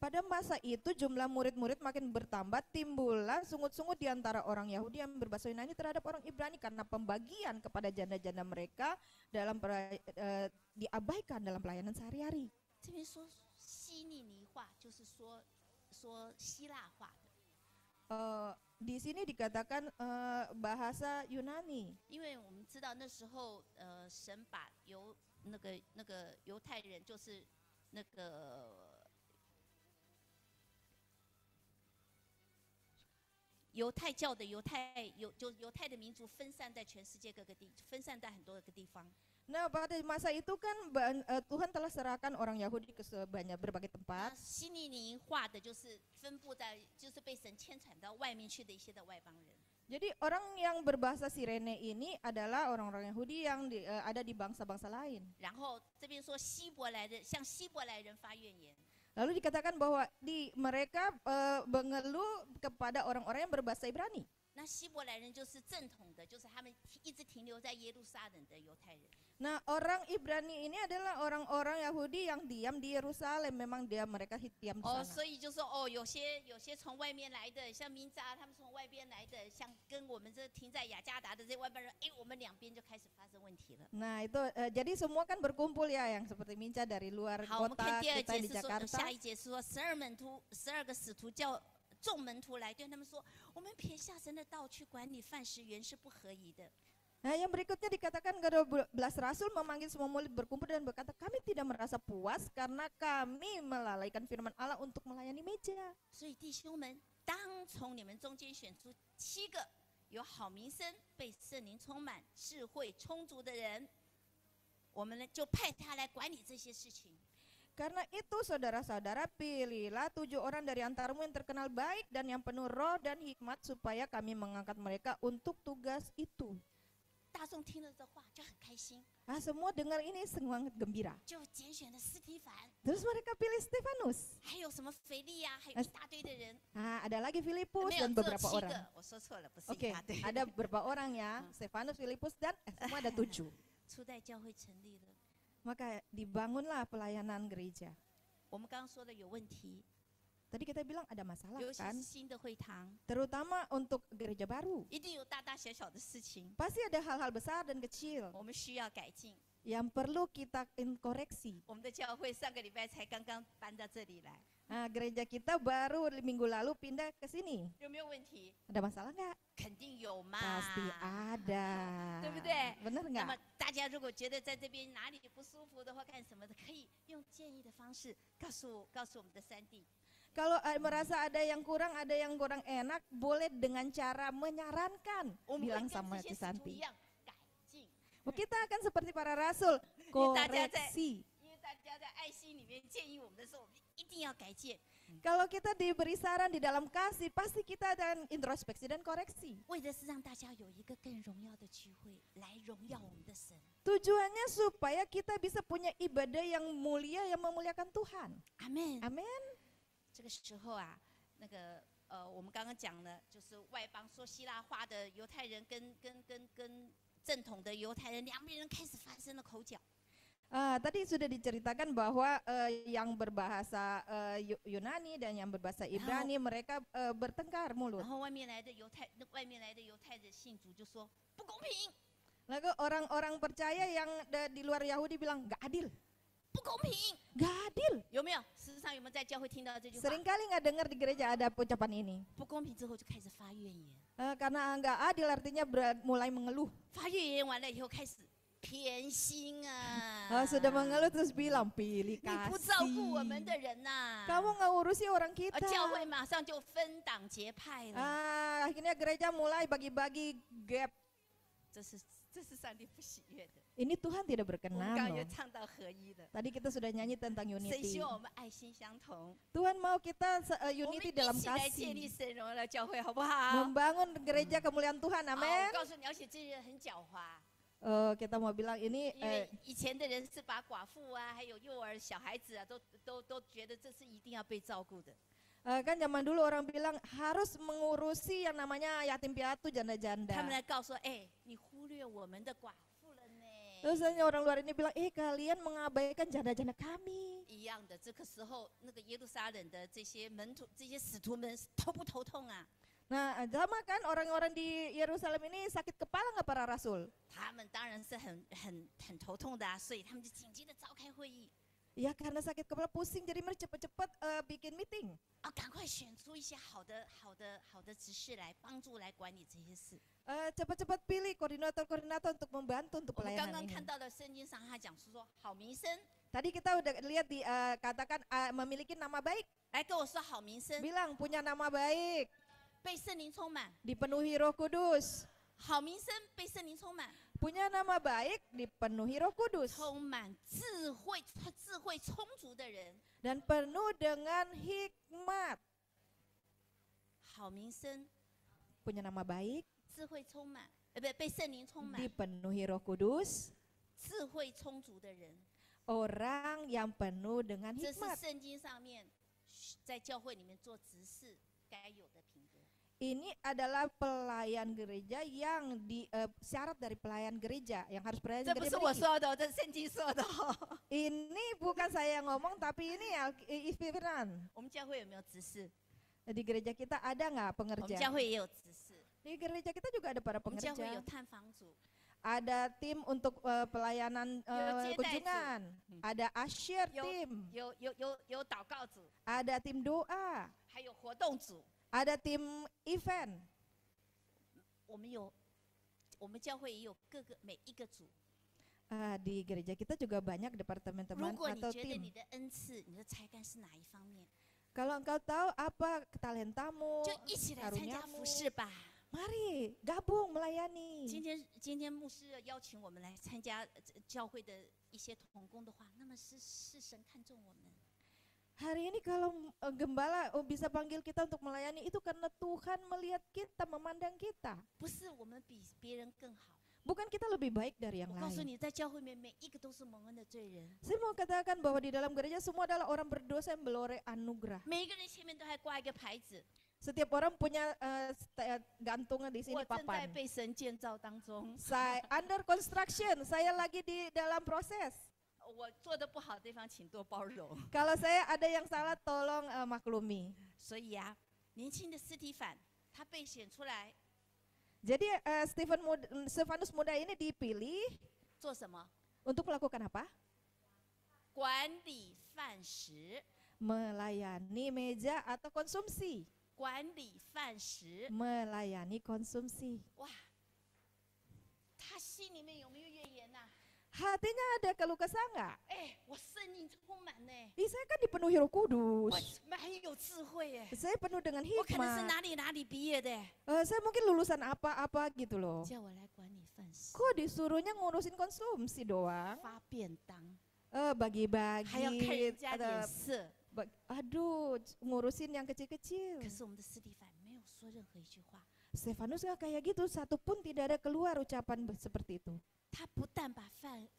Pada masa itu jumlah murid-murid makin bertambah, timbullah sungut-sungut di antara orang Yahudi yang berbahasa Yunani terhadap orang Ibrani karena pembagian kepada janda-janda mereka diabaikan dalam pelayanan sehari-hari. 这边说希利尼话，就是说希腊话的。 Di sini dikatakan bahasa Yunani. 因为我们知道那时候，神把那个犹太人，就是那个犹太教的犹太的民族分散在全世界各个地，分散在很多个地方。 Nah, pada masa itu kan Tuhan telah serahkan orang Yahudi ke berbagai 那 tempat. 希利尼话的就是分布在，就是被神迁产到外面去的一些的外邦人。 Jadi orang yang berbahasa Sirene ini adalah orang-orang Yahudi yang ada di bangsa-bangsa lain. 然后这边说向希伯来人发怨言。 Lalu dikatakan bahwa mereka mengeluh kepada orang-orang yang berbahasa Ibrani. 那希伯来人就是正统的，就是他们一直停留在耶路撒冷的犹太人。 Nah, orang Ibrani ini adalah orang-orang Yahudi yang diam di Yerusalem. Memang mereka diam di 哦， sana. 所以就说哦，有些从外面来的，像明扎他们从外边来的，像跟我们这停在雅加达的这些外邦人，哎，我们两边就开始发生问题了。 Nah, itu jadi semua kan berkumpul ya, yang seperti Minca dari luar 好，我们 kota, 看第二 kita 节 di 是说， Jakarta. 下一节是说12个使徒叫众门徒来对他们说，我们撇下神的道去管理饭食原是不合宜的。 Nah, yang berikutnya dikatakan ke-12 rasul memanggil semua murid berkumpul dan berkata, kami tidak merasa puas karena kami melalaikan firman Allah untuk melayani meja. 所以弟兄们，当从你们中间选出7个有好名声、被圣灵充满、智慧充足的人，我们呢就派他来管理这些事情。 Karena itu saudara-saudara, pilihlah 7 orang dari antaramu yang terkenal baik dan yang penuh roh dan hikmat supaya kami mengangkat mereka untuk tugas itu. 大众听了这话就很开心， Nah, semua dengar ini sangat gembira. 就拣选了斯提凡， Terus mereka pilih Stefanus. 还有什么腓利呀，还有一大堆的人。 Nah, ada lagi Filipus 没有， dan 只有 beberapa 7 orang. 个，我说错了，不是一 Oke, 大堆。 ada beberapa orang ya, Stefanus, Filipus dan semua ada 7. 初代教会成立了， Maka dibangunlah pelayanan gereja. 我们刚刚说的有问题， Tadi kita bilang ada masalah 尤其 kan, 是新的会堂， terutama untuk gereja baru. 一定有大大小小的事情， Pasti ada hal-hal besar dan kecil 我们需要改进。 yang perlu kita koreksi. 我们的教会上个礼拜才刚刚搬到这里来， Nah, gereja kita baru minggu lalu pindah ke sini. 有没有问题？ Ada masalah nggak? 肯定有嘛， Pasti ada. 对不对？ Bener 那么 nggak? 大家如果觉得在这边哪里不舒服的话，干什么的，可以用建议的方式告诉我们的3弟。 Kalau merasa ada yang kurang enak, boleh dengan cara menyarankan. 我们会 Bilang 跟 sama 这些使徒 Cisanti. 一样改进， Kita akan seperti para rasul, koreksi. 因为大家在爱心里面建议我们的时候，我们一定要改进， Kalau kita diberi saran di dalam kasih, pasti kita akan introspeksi dan koreksi. 为的是让大家有一个更荣耀的聚会，来荣耀我们的神。 Tujuannya supaya kita bisa punya ibadah yang mulia, yang memuliakan Tuhan. 阿门。 Amin. 这个时候啊，那个我们刚刚讲了，就是外邦说希腊话的犹太人跟正统的犹太人两边人开始发生了口角。 Tadi sudah diceritakan bahwa yang berbahasa Yunani dan yang berbahasa Ibrani mereka bertengkar 然 mulut. 后外面来的犹太的信徒就说不公平， Lalu orang-orang percaya yang di luar Yahudi bilang nggak adil, 不公平， nggak adil. 有没有？事实上有没有在教会听到这句话？ Seringkali nggak dengar di gereja ada ucapan ini. 不公平之后就开始发怨言， Karena nggak adil artinya mulai mengeluh. 发怨言完了以后开始偏心啊， Sudah mengeluh terus bilang pilih 你不照顾我们 kasih. 的人呐、 Kamu nggak urusi orang kita. 教会马上就分党结派了。 Akhirnya gereja mulai bagi-bagi gap. 这是上帝不喜悦的。 Ini Tuhan tidak 我们 berkenan 刚刚有 loh. 唱到合一的， Tadi kita sudah nyanyi tentang 神 unity. 希望我们爱心相同， Tuhan mau kita 我们 unity 一 dalam 起来建立 kasih. 神荣耀的教会，好不好？ Membangun gereja kemuliaan Tuhan, 好， amin. 我告诉你，而且这些人很狡猾， Kita mau bilang ini 因为以前的人是把寡妇啊，还有幼儿、小孩子啊，都觉得这是一定要被照顾的。 kan zaman dulu orang bilang harus mengurusi yang namanya yatim piatu 他们 janda-janda. 来告诉我，哎，你忽略我们的寡妇了呢。 Terus orang luar ini bilang, kalian mengabaikan janda-janda kami. 一样的，这个时候那个耶路撒冷的这些门徒、这些使徒们头不头痛啊？ Nah, sama kan orang-orang di Yerusalem ini sakit kepala nggak para rasul? 他们当然是很头痛的啊，所以他们就紧急的召开会议。 Ya karena sakit kepala pusing, jadi mereka cepat-cepat bikin meeting. 赶快选出一些好的执事来帮助来管理这些事。 Cepat-cepat pilih koordinator-koordinator untuk membantu untuk 我们刚 pelayanan 刚 ini. 看到的圣经上，他讲说好名声， Tadi kita udah lihat katakan memiliki nama baik. 来跟我说好名声， Bilang punya nama baik, 被圣灵充满， dipenuhi Roh Kudus. 好名声被圣灵充满， Punya nama baik, dipenuhi Roh Kudus. 充满智慧充足的人， Dan penuh dengan hikmat. 好名声 Punya nama baik, 智慧充满，不被圣灵充满， dipenuhi Roh Kudus. 智慧充足的人， Orang yang penuh dengan 这是 hikmat. 圣经上面在教会里面做执事该有的品格。Ini adalah pelayan gereja yang syarat dari pelayan gereja yang harus pelayan 这不 gereja 是我 miliki. 说的哦，这是圣经说的哦。 Ini bukan saya yang ngomong, tapi ini firman. 我们教会有没有执事？ Di gereja kita ada nggak 我们 pengerja? 教会也有执事， Di gereja kita juga ada para 我们教会有 pengerja. 探访组， Ada tim untuk pelayanan kunjungan. Ada usher 有 team. 有祷告组， Ada tim doa. 还有活动组。 Ada tim event. 我们教会也有每一个组。 Di gereja kita juga banyak 如 departemen-teman 果你 atau 觉得 tim. 你的恩赐、你的才干是哪一方面， Kalau engkau tahu apa talentamu, 就一起来参加 karuniamu, 服侍吧。 mari gabung melayani. 今天牧师邀请我们来参加教会的一些同工的话，那么是神看重我们。 Hari ini kalau gembala bisa panggil kita untuk melayani itu karena Tuhan melihat kita, memandang kita. 不是我们比别人更好。 Bukan kita lebih baik dari yang 我告诉 lain. 你，在教会里面每一个都是蒙恩的罪人， Saya mau katakan bahwa di dalam gereja semua adalah orang berdosa yang beroleh anugerah. 每一个人前面都还挂一个牌子， Setiap orang punya gantungan di 我 sini 正在 papan. 被神建造当中。 Saya under construction, saya lagi di dalam proses. 我做的不好的地方，请多包容。 Kalau saya ada yang salah, tolong maklumi. 所以啊，年轻的斯提凡，他被选出来 Jadi Stefanus muda ini dipilih 做什么？ untuk melakukan apa? 管理饭食， Melayani meja atau konsumsi. 管理饭食。 Melayani konsumsi. 哇，他心里面有没有怨言呐、 Hatinya ada keluh kesah nggak? 哎，我圣灵充满呢， Saya kan dipenuhi Roh 我 Kudus. 蛮有智慧哎， Saya penuh dengan 我可能是 hikmat. 哪里毕业的， Saya mungkin lulusan apa-apa gitu loh. 叫我来管理饭食， Kok disuruhnya ngurusin konsumsi doang? 发便当， Bagi-bagi. 还要看人家 atau 脸色。 Aduh, ngurusin yang kecil-kecil. 可是我们的斯蒂凡没有说任何一句话， Stefanus nggak kayak gitu, satu pun tidak ada keluar ucapan seperti itu. 他不但把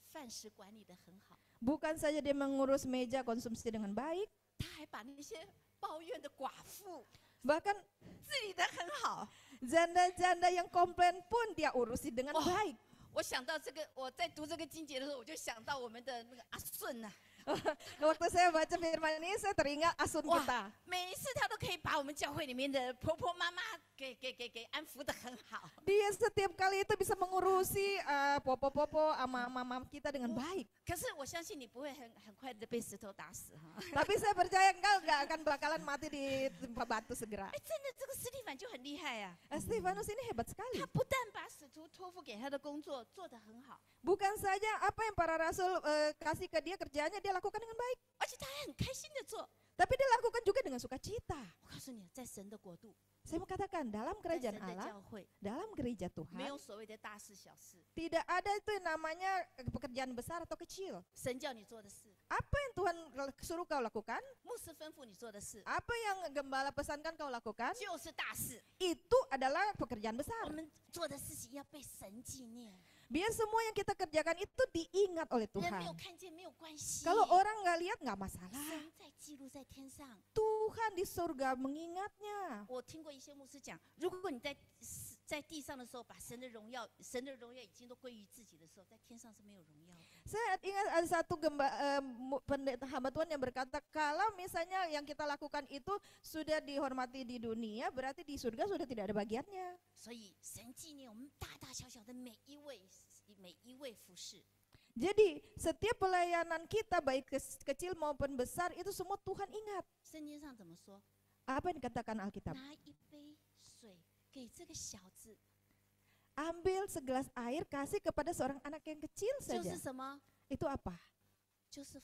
饭食管理得很好， Bukan saja dia mengurus meja konsumsi dengan baik, 他还把那些抱怨的寡妇 bahkan 治理得很好。 janda-janda yang komplain pun dia urusi dengan Wah. baik. 我想到这个，我在读这个经节的时候，我就想到我们的那个阿顺呐、 Waktu saya baca firman ini, saya teringat asun Wah. kita. 每一次他都可以把我们教会里面的婆婆妈妈给安抚得很好。 Dia setiap kali itu bisa mengurusi popo-popo sama mama kita dengan baik. 可是我相信你不会很快的被石头打死哈。 Tapi saya percaya engkau gak akan bakalan mati di tempat batu segera. 哎，真的这个斯蒂凡就很厉害呀、 Stefanus ini hebat sekali. 他不但把使徒托付给他的工作做得很好， Bukan saja apa yang para rasul kasih ke dia kerjaannya dia lakukan dengan baik, 而且他还很开心的做。 tapi dia lakukan juga dengan sukacita. 我告诉你，在神的国度， Saya mau katakan dalam 在 kerajaan 神的 Allah, 教会， dalam gereja 没 Tuhan 有所谓的大事小事。 tidak ada itu yang namanya pekerjaan besar atau kecil. 神叫你做的事， Apa yang Tuhan suruh kau lakukan, 牧师吩咐你做的事， apa yang gembala pesankan kau lakukan, 就是大事。 itu adalah pekerjaan 我 besar. 们做的事情要被神纪念， Biar semua yang kita kerjakan itu diingat oleh 人没有 Tuhan. 看见没有关系。 Kalau orang nggak lihat nggak masalah. 神在记录在天上。 Tuhan di surga mengingatnya. 我听过一些牧师讲，如果你在地上的时候，把神的荣耀已经都归于自己的时候，在天上是没有荣耀的。 Saya ingat ada satu pendeta hamba Tuhan yang berkata, kalau misalnya yang kita lakukan itu sudah dihormati di dunia, berarti di surga sudah tidak ada bagiannya. 所以神纪念我们大大小小的每一位服侍。 Jadi setiap pelayanan kita baik kecil maupun besar itu semua Tuhan ingat. 圣经上怎么说？ Apa yang dikatakan Alkitab? 拿一杯水给这个小子， Ambil segelas air kasih kepada seorang anak yang kecil 就 saja. 是什么？ Itu apa? 就是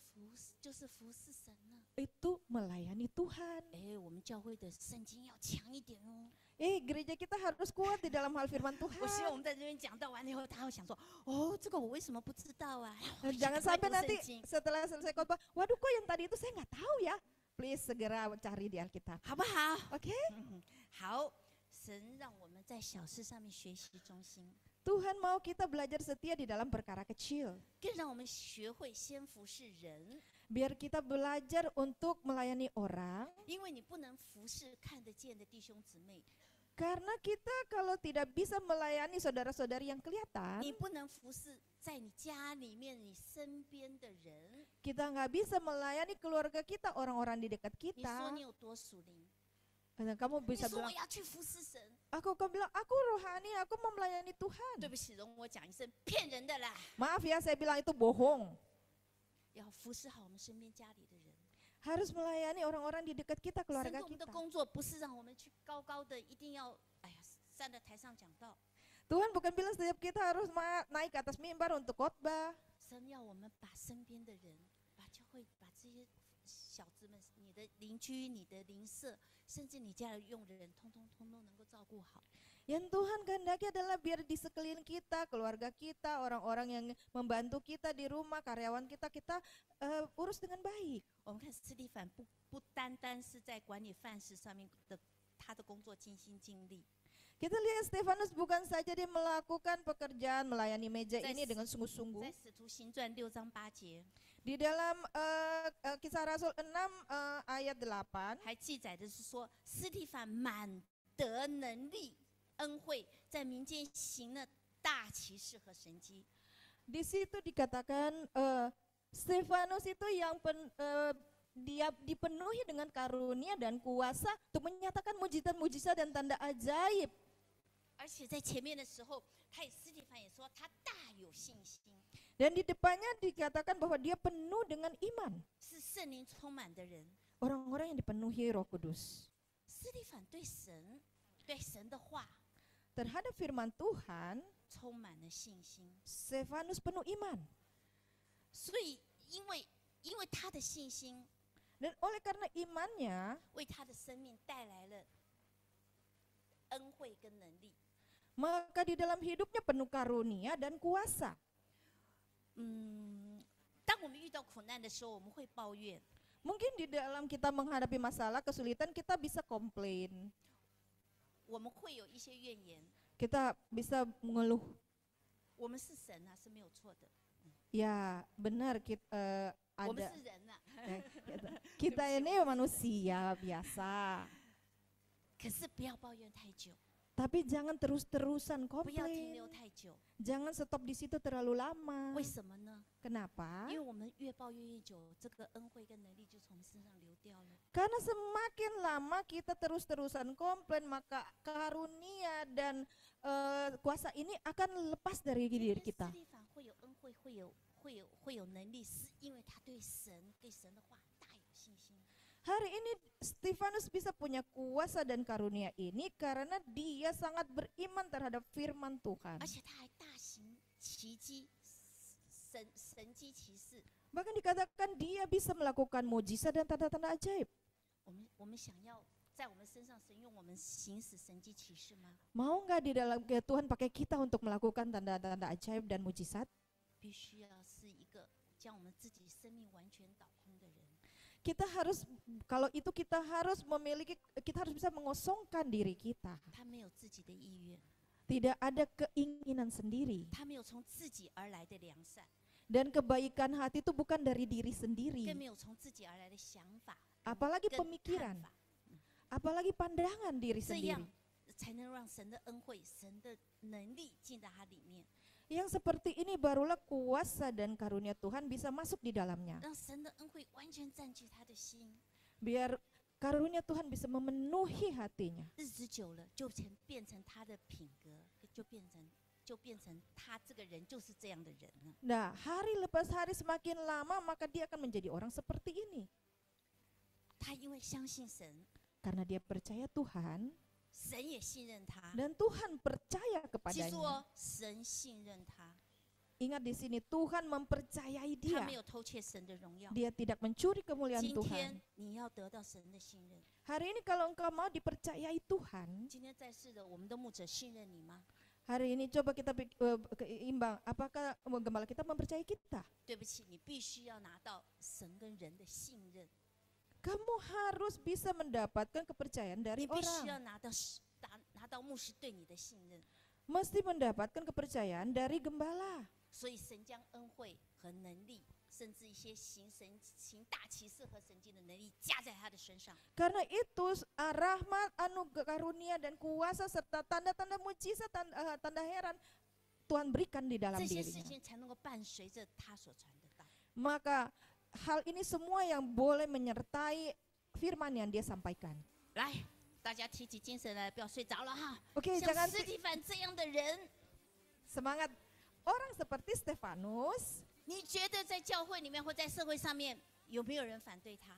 服侍神呢。 Itu melayani Tuhan. 哎，我们教会的圣经要强一点哦。 Gereja kita harus kuat di dalam hal firman 我希望 Tuhan. 我们在这边讲到完了以后，他会想说：“哦，这个我为什么不知道啊？” Jangan sampai nanti 圣经 setelah selesai khotbah, waduh kok yang tadi itu saya nggak tahu ya. Please segera cari di Alkitab. 好不好？ Oke? 好，神让我们在小事上面学习忠心， Tuhan mau kita belajar setia di dalam perkara kecil. 更让我们学会先服侍人， Biar kita belajar untuk melayani orang. 因为你不能服侍看得见的弟兄姊妹， Karena kita kalau tidak bisa melayani saudara-saudari yang kelihatan, 你不能服侍在你家里面你身边的人。 kita nggak bisa melayani keluarga kita, orang-orang di dekat 你说 kita. 你有多属灵？ Dan kamu 你 bisa 说我 bilang, 要去服侍神。 aku akan bilang, aku rohani, aku mau melayani Tuhan. 对不起，容我讲一声，骗人的啦！ Maaf ya, saya bilang itu bohong. 要服侍好我们身边家里的人。 Harus melayani orang-orang di dekat kita, 神 keluarga 给我们的 kita. 工作不是让我们去高高的，一定要哎呀站在台上讲道。 Tuhan bukan bilang setiap kita harus naik ke atas mimbar untuk khotbah. 神要我们把身边的人，把教会，把这些小子们，你的邻居、你的邻舍，甚至你家的佣人，通通能够照顾好。 Yang Tuhan kehendaki adalah biar di sekeliling kita, keluarga kita, orang-orang yang membantu kita di rumah, karyawan kita, kita urus dengan baik. 我们看斯蒂凡不单单是在管理饭食上面的他的工作尽心尽力， Kita lihat Stefanus bukan saja dia melakukan pekerjaan melayani meja Saya- ini dengan sungguh-sungguh. 在使徒行传6章8节 Di dalam Kisah Rasul 6 ayat 8, 还记载的是说，斯蒂凡满得能力恩惠，在民间行了大奇事和神迹。 di situ dikatakan Stefanus itu yang dia dipenuhi dengan karunia dan kuasa untuk menyatakan mujizat-mujizat dan tanda ajaib. 而且在前面的时候，斯蒂凡也说他大有信心， Dan di depannya dikatakan bahwa dia penuh dengan iman. 是圣灵充满的人。 Orang-orang yang dipenuhi Roh Kudus. 斯蒂凡对神的话 Terhadap firman Tuhan, 充满了信心， Stefanus penuh iman. 所以因为他的信心， Dan oleh karena imannya, 为他的生命带来了恩惠跟能力。 maka di dalam hidupnya penuh karunia dan kuasa. 当我们遇到苦难的时候，我们会抱怨， Mungkin di dalam kita menghadapi masalah, kesulitan, kita bisa komplain. 我们会有一些怨言。 Kita bisa mengeluh. 我们是神啊，是没有错的。 Ya, benar kita 我们 ada. 是人啊， Kita ini manusia biasa. 可是不要抱怨太久， Tapi jangan terus-terusan 不要停留 komplain. 太久。 Jangan stop di situ terlalu lama. 为什么呢？ Kenapa? 因为我们越抱怨越久，这个恩惠跟能力就从我们身上流掉了。 Karena semakin lama kita terus-terusan komplain, maka karunia dan kuasa ini akan lepas dari 今 diri 天 kita. 斯蒂凡会有恩惠，会有能力，是因为他对神的话大有信心。 Hari ini Stefanus bisa punya kuasa dan karunia ini karena dia sangat beriman terhadap firman Tuhan. 而且他还大行奇迹，神迹奇事。 Bahkan dikatakan dia bisa melakukan mujizat dan tanda-tanda ajaib. 我们想要在我们身上，神用我们行使神迹奇事吗？ Mau nggak di dalam Tuhan pakai kita untuk melakukan tanda-tanda ajaib dan mujizat? 必须要是一个将我们自己生命完全倒空的人。 Kita harus, kalau itu kita harus bisa mengosongkan diri kita. 他没有自己的意愿， Tidak ada keinginan sendiri. 他没有从自己而来的良善， Dan kebaikan hati itu bukan dari diri 更 sendiri. 没有从自己而来的想法 Apalagi 跟 pemikiran, 看法， apalagi pandangan diri 这样 sendiri. 才能让神的恩惠、神的能力进到他里面， Yang seperti ini barulah kuasa dan karunia Tuhan bisa masuk di dalamnya. 让神的恩惠完全占据他的心。 Biar karunia Tuhan bisa memenuhi hatinya. 日子久了，就变成他的品格，就变成他这个人就是这样的人了。 Nah, hari lepas hari semakin lama maka dia akan menjadi orang seperti ini. 他因为相信神， Karena dia percaya Tuhan 神也信任他。 dan Tuhan percaya 记住 kepadanya. 哦，神信任他， Ingat di sini Tuhan mempercayai 他 dia. 没有偷窃神的荣耀。 Dia tidak mencuri kemuliaan 今 Tuhan. 天你要得到神的信任。 Hari ini kalau engkau mau dipercayai Tuhan, 今天在世的我们的牧者信任你吗？ hari ini coba kita imbang, apakah gembala kita mempercayai kita? 对不起，你必须要拿到神跟人的信任， Kamu harus bisa mendapatkan kepercayaan 你 dari 必须要 orang. 拿到牧师对你的信任。 Mesti mendapatkan kepercayaan dari gembala. 所以神将恩惠和能力甚至一些行大奇事和神迹的能力加在他的身上。 Karena itu rahmat, anugerah karunia dan kuasa serta tanda-tanda mujizat, tanda heran Tuhan berikan di dalam 这些事 dirinya. 情才能够伴随着他所传的道。 Maka hal ini semua yang boleh menyertai firman yang dia sampaikan. 来，大家提起精神来，不要睡着了哈。 Oke, 像 jangan 斯蒂凡这样的人， semangat. Orang seperti Stefanus, 你觉得在教会里面或在社会上面有没有人反对他？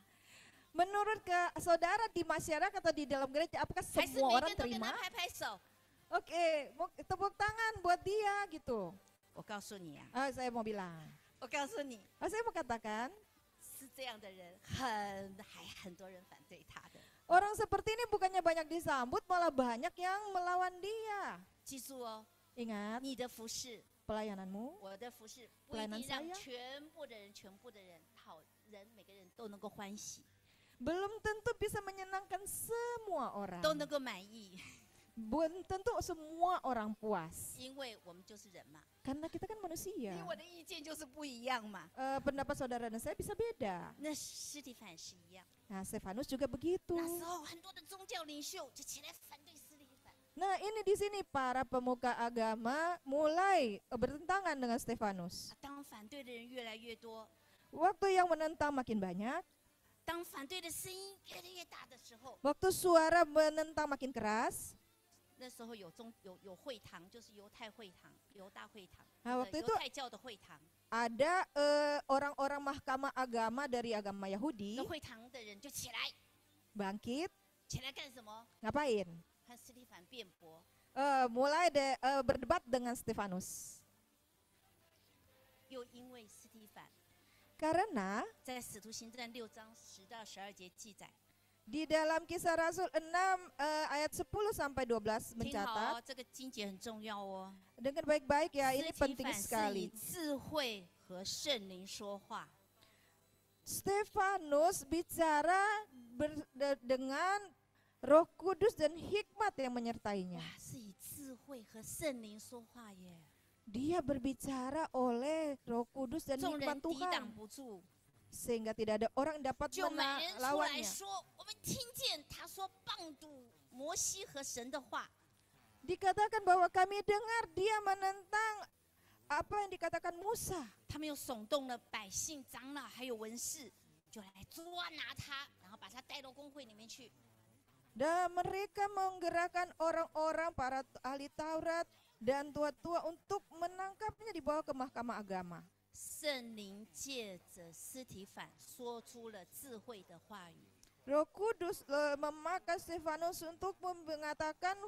menurut saudara di masyarakat atau di dalam gereja, apakah 还是 semua 每个 orang 人都跟他 terima? 拍拍手？ Oke, mau tepuk tangan buat dia gitu. 我告诉你啊， Saya mau bilang, 我告诉你， saya mau katakan, 是这样的人还很多人反对他的。 orang seperti ini bukannya banyak disambut, malah banyak yang melawan dia. 记住哦， Ingat, 你的服饰， pelayananmu 我的服饰不一 Pelayanan 定让 saya 全部的人每个人都能够欢喜， belum tentu bisa menyenangkan semua orang. 都能够满意， Belum tentu semua orang puas. 因为我们就是人嘛。 Karena kita kan manusia. 你我的意见就是不一样嘛。 Pendapat saudara dan saya bisa beda. 那斯蒂凡是一样， Nah, Stefanus juga begitu. 那时候很多的宗教领袖就起来反对斯蒂凡。 Nah, ini di sini para pemuka agama mulai bertentangan dengan Stefanus. 当反对的人越来越多， Waktu yang menentang makin banyak, 当反对的声音越来越大的时候， waktu suara menentang makin keras, 那时候有会堂，就是犹太会堂、犹大会堂， Nah, 那 waktu 个 itu 犹太教的会堂。 ada orang-orang mahkamah agama dari agama Yahudi 那会堂的人就起来， bangkit, 起来干什么？ ngapain? 和斯蒂凡辩驳。 Mulai berdebat dengan Stefanus. 又因为斯蒂凡 Karena 在使徒行传6章10到12节记载， di dalam Kisah Rasul 6 ayat 10 sampai 12听好 mencatat, 哦，这个经节很重要哦。 dengar baik-baik ya, ini 斯蒂 penting 凡是以 sekali. 智慧和圣灵说话， Stefanus bicara dengan Roh Kudus dan hikmat yang menyertainya. 哇，是以智慧和圣灵说话耶， Dia berbicara oleh Roh Kudus dan 众 hikmat 人抵挡 Tuhan 不住， sehingga tidak ada orang yang dapat 就每人出来 melawannya. 说，我们听见他说棒赌摩西和神的话， Dikatakan bahwa kami dengar dia menentang apa yang dikatakan Musa. 他们又耸动了百姓、长老还有文士，就来抓拿他，然后把他带到公会里面去。 Dan mereka menggerakkan orang-orang para ahli Taurat dan tua-tua untuk menangkapnya dibawa ke mahkamah agama. 圣灵借着斯提反说出了智慧的话语， Roh Kudus memakai Stefanus untuk mengatakan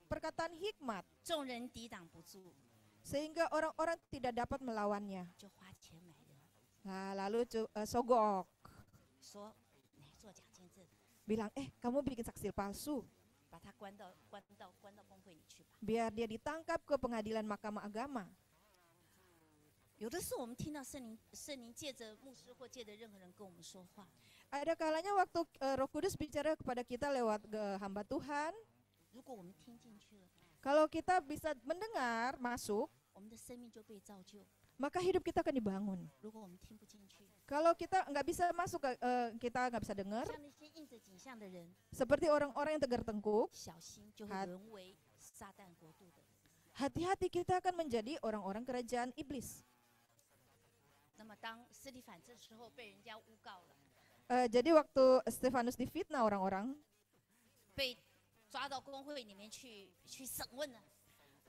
perkataan hikmat 众人抵挡不住， sehingga orang-orang tidak dapat melawannya. 就花钱买人， Nah, lalu sogok 说来做假见证， bilang, kamu bikin saksi palsu, 把他关到公会里去吧。 biar dia ditangkap ke pengadilan mahkamah agama. 有的时候我们听到圣灵借着牧师或借着任何人跟我们说话， Ada kalanya waktu Roh Kudus bicara kepada kita lewat hamba Tuhan, 如果我们听进去了， kalau kita bisa mendengar, masuk, 我们的生命就被造就； maka hidup kita akan dibangun. 如果我们听不进去， Kalau kita nggak bisa masuk, kita nggak bisa dengar, 像那些印着景象的人， seperti orang-orang yang tegar tengkuk, 小心就会 Hat- 沦为撒旦国度的。 hati-hati kita akan menjadi orang-orang kerajaan iblis. 那么当斯蒂凡这时候被人家诬告了， Jadi waktu Stefanus difitnah orang-orang, 被抓到公会里面去审问了，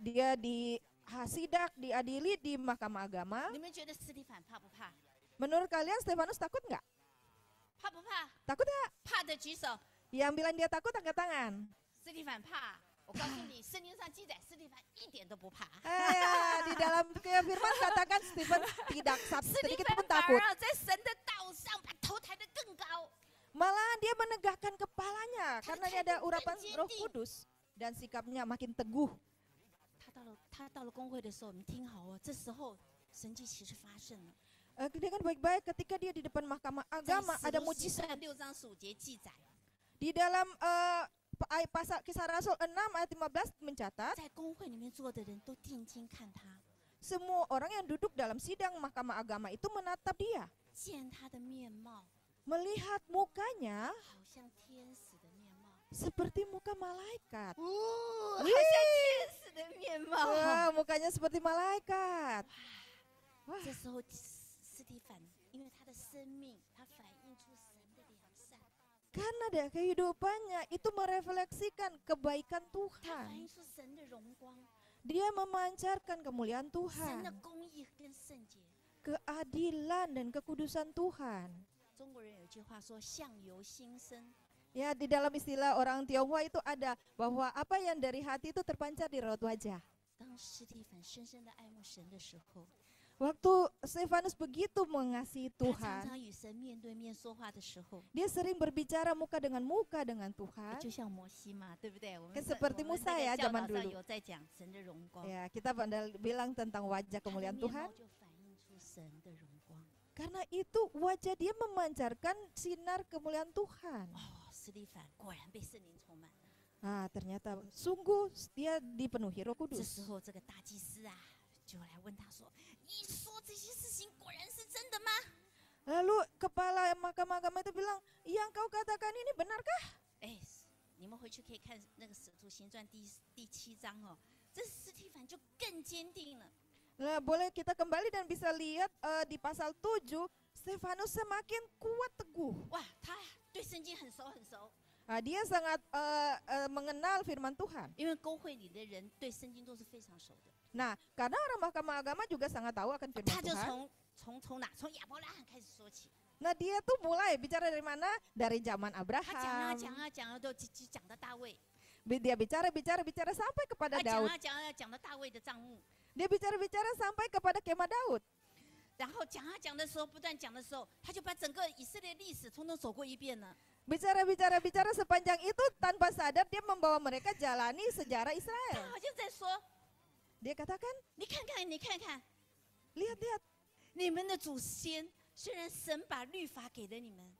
dia dihasidak, diadili di mahkamah agama. 你们觉得斯蒂凡怕不怕？ Menurut kalian Stefanus takut nggak? 怕不怕？ Takut nggak? 怕的举手。 Yang bilang dia takut angkat tangan. 斯蒂凡怕，我告诉你，圣经上记载斯蒂凡一点都不怕。 Di dalam firman katakan Stephen tidak 斯蒂 sedikit 凡 pun 反 takut. 而在神的道上把头抬得更高。 Malahan dia menegakkan kepalanya karena Dia ada tahu urapan dan Roh坚定。 Kudus dan sikapnya makin teguh. 他到了公会的时候，你们听好哦，这时候神迹其实发生了。 Dengan baik-baik ketika dia di depan mahkamah 在 agama 使 ada 徒行 mujizat. 传6章15节记载， Di dalam pasal Kisah Rasul 6 ayat 15 mencatat 在公会里面坐的人都定睛看他， semua orang yang duduk dalam sidang mahkamah agama itu menatap dia, 见他的面貌， melihat mukanya 好像天使的面貌， seperti muka malaikat. 好像天使的面貌。 Wah, mukanya seperti malaikat. Wah, 这时候，斯蒂凡因为他的生命，他反映出神的良善， karena dia kehidupannya itu merefleksikan kebaikan 他反 Tuhan. 映出神的荣光， Dia memancarkan kemuliaan 神的 Tuhan, 公义跟圣洁。 keadilan dan kekudusan Tuhan. 中国人有一句话说“相由心生 Ya, di dalam istilah orang Tionghoa itu ada bahwa apa yang dari hati itu terpancar di raut wajah. ”。当斯蒂凡深深的爱慕神的时候， Waktu Stefanus begitu mengasihi 他常 Tuhan, 常与神面对面说话的时候， dia sering berbicara muka dengan Tuhan. 就像摩西嘛，对不对？我们 Kan 在 seperti 我们 Musa 那 ya 个教 zaman 导上 dulu. 有在讲神的荣光， Ya, kita bilang tentang wajah 他的 kemuliaan 面貌 Tuhan. 就反映出神的荣光。 Karena itu wajah dia memancarkan sinar kemuliaan Tuhan. 哦，斯蒂凡果然被圣灵充满了。 Nah, ternyata sungguh dia dipenuhi Roh 这 Kudus. 时候，这个大祭司啊，就来问他说：“你说这些事情果然是真的吗 Lalu kepala mahkamah agama itu bilang, yang kau katakan ini benarkah?？” 哎，你们回去可以看那个《使徒行传》第7章哦，这斯蒂凡就更坚定了。 Nah, boleh kita kembali dan bisa lihat di pasal 7, Stefanus semakin kuat teguh. 哇，他对圣经很熟很熟， Dia sangat mengenal firman Tuhan. 因为公会里的人对圣经都是非常熟的。 Nah, karena orang mahkamah agama juga sangat tahu akan firman 他就 Tuhan. 从哪？从亚伯拉罕开始说起。 Nah, dia tuh mulai bicara dari mana? Dari zaman 他讲啊 Abraham. 讲啊讲啊，都讲到大卫， Dia bicara sampai kepada 他讲 Daud. 啊讲啊讲到大卫的帐幕， Dia bicara sampai kepada kemah Daud. 然后讲啊讲的时候，不断讲的时候，他就把整个以色列历史通通走过一遍了。 Bicara sepanjang itu tanpa sadar dia membawa mereka jalani sejarah 他 Israel. 好像在说： Dia katakan, 你看看，你看看， lihat-lihat, 你们的祖先虽然神把律法给了你们，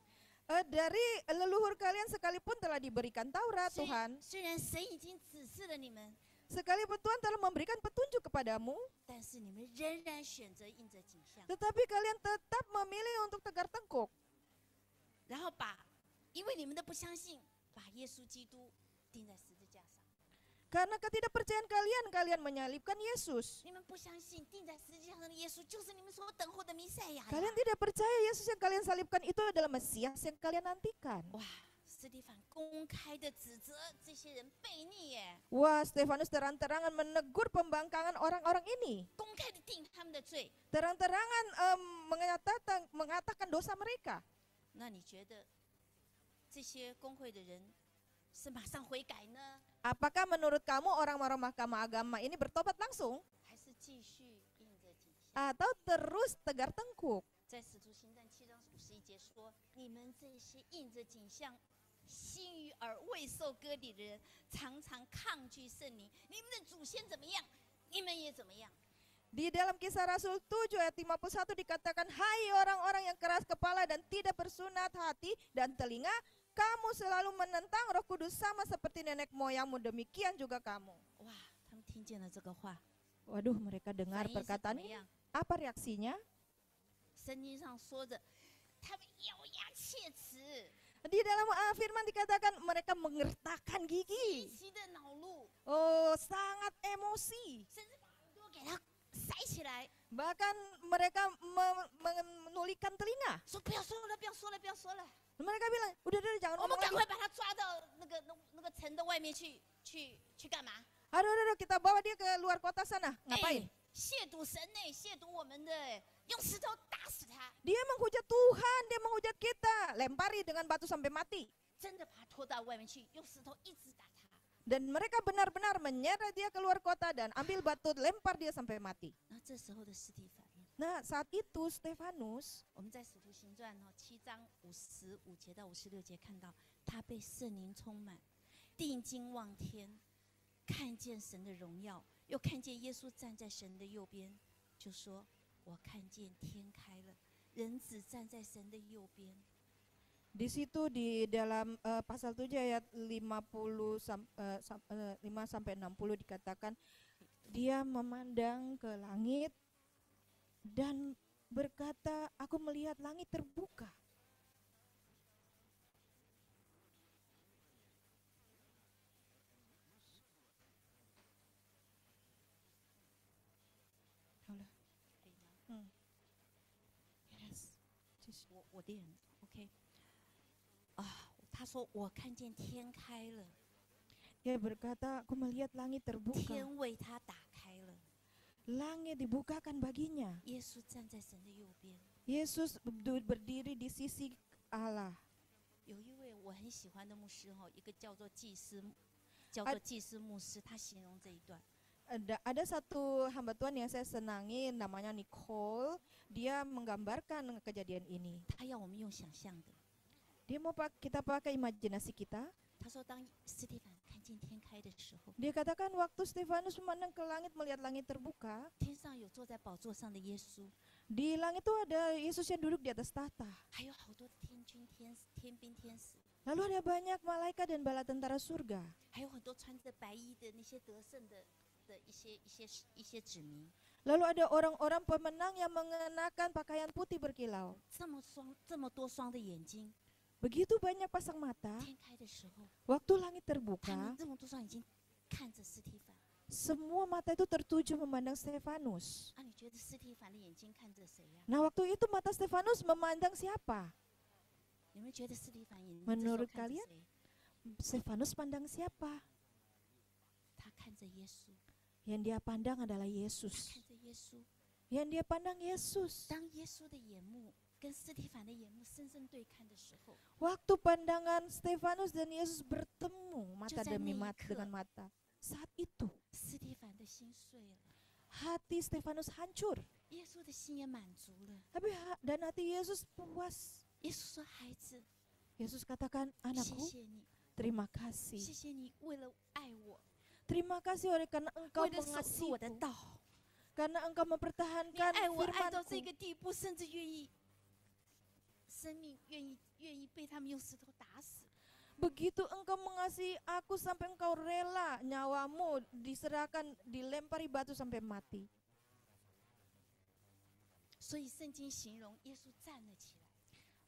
dari leluhur kalian sekalipun telah diberikan Taurat 虽 Tuhan, 虽然神已经指示了你们， sekalipun Tuhan telah memberikan petunjuk kepadamu, 但是你们仍然选择印着景象， tetapi kalian tetap memilih untuk tegar tengkuk. 然后因为你们的不相信，把耶稣基督钉在十字架上。 Karena ketidakpercayaan kalian, kalian menyalibkan Yesus. 你们不相信钉在十字架上的耶稣就是你们所等候的弥赛亚呀。 Kalian tidak percaya Yesus yang kalian salibkan itu adalah Mesias yang kalian nantikan. 哇，斯蒂凡公开的指责这些人悖逆耶， Wah, Stefanus terang-terangan menegur pembangkangan orang-orang ini. 公开的定他们的罪。 Terang-terangan mengatakan dosa mereka. 那你觉得这些公会的人是马上悔改呢， Apakah menurut kamu orang-orang mahkamah agama ini bertobat langsung? 还是继续印着景象？ Atau terus tegar tengkuk? 在使徒行传7章51节说：“你们这些印着景象、心与耳未受割礼的人，常常抗拒圣灵。你们的祖先怎么样，你们也怎么样。” Di dalam Kisah Rasul 7 ayat 51 dikatakan, hai orang-orang yang keras kepala dan tidak bersunat hati dan telinga, kamu selalu menentang Roh Kudus sama seperti nenek moyangmu, demikian juga kamu. 哇，他们听见了这个话， Waduh, mereka 反 dengar 应是怎 perkataan 么 ini. 样？ Apa reaksinya? 圣经上说着，他们咬牙切齿， Di dalam firman dikatakan mereka mengertakkan 极 gigi. 其的恼怒， Oh, sangat emosi. 甚至把耳朵给他塞起来， Bahkan mereka menulikan telinga. 说不要说了，不要说了，不要说了。 Mereka bilang, udah jangan 我们 ngomong 赶 lagi. 快把他抓到那个城的外面去干嘛？ Aduh, kita bawa dia ke luar kota sana. Ngapain? 哎亵渎神呢，亵渎我们的，用石头打死他， Dia menghujat Tuhan, dia menghujat kita. Lempari dengan batu sampai mati. 真的把他拖到外面去，用石头一直打他。 Dan mereka benar-benar menyeret dia keluar kota dan ambil batu, lempar dia sampai mati. 那这时候的斯蒂凡， Nah, saat itu Stefanus, 我们在使徒行传7章55节到56节看到，他被圣灵充满，定睛望天，看见神的荣耀，又看见耶稣站在神的右边，就说：“我看见天开了，人子站在神的右边。” di situ di dalam pasal 7 ayat 5 sampai 60 dikatakan dia memandang ke langit dan berkata, aku melihat langit terbuka. Yes. 我练 OK 啊，他说我看见天开了， Dia berkata, aku melihat langit terbuka. 天为他打开了， Langit dibukakan baginya. 耶稣站在神的右边。 Yesus berdiri di sisi Allah. 有一位我很喜欢的牧师哈，一个叫做祭司牧师，他形容这一段。 Ada satu hamba Tuhan yang saya senangi, namanya Nicole. Dia menggambarkan kejadian ini. 他要我们用想象的。 Dia mau kita pakai imajinasi kita. 他说，当斯蒂凡看见天开的时候， Dia katakan waktu Stefanus memandang ke langit, melihat langit terbuka. 天上有坐在宝座上的耶稣， Di langit itu ada Yesus yang duduk di atas tahta. 还有好多的天军、天兵、天使， Lalu ada banyak malaikat dan bala tentara surga. 还有很多穿着白衣的那些得胜的一些子民。 Lalu ada orang-orang pemenang yang mengenakan pakaian putih berkilau. 这么多双的眼睛， Begitu banyak pasang mata, 天开的时候， waktu langit 他 terbuka, 们这么多双眼睛看着斯蒂凡。 semua mata itu tertuju memandang Stefanus. 啊，你觉得斯蒂凡的眼睛看着谁呀、 Nah, waktu itu mata Stefanus memandang siapa? 你们觉得斯蒂凡眼睛 Menurut 这时候看着 kalian? 谁？ Stefanus pandang siapa? 他看着耶稣， Yang dia pandang adalah 他 Yesus. 看着耶稣。 Yang dia pandang Yesus. 当耶稣的眼目跟斯蒂凡的眼目深深对看的时候， Waktu pandangan Stefanus dan Yesus bertemu mata Just demi that mata make dengan mata. Saat itu 斯蒂凡的心碎了， hati Stefanus hancur. 耶稣的心也满足了。 Tapi dan hati Yesus puas. 耶稣说：“孩子， Yesus katakan, 谢 anakku, 谢你， terima 谢 kasih. 谢你为了爱我， Terima kasih oleh karena engkau 为了守住我的 mengasihiku. 道， Karena engkau 你 mempertahankan 爱我爱到这 firman-Ku. 个地步，甚至愿意生命愿意被他们用石头打死。 Begitu engkau mengasihi aku sampai engkau rela nyawamu diserahkan, dilempari batu sampai mati. 所以圣经形容耶稣站了起来。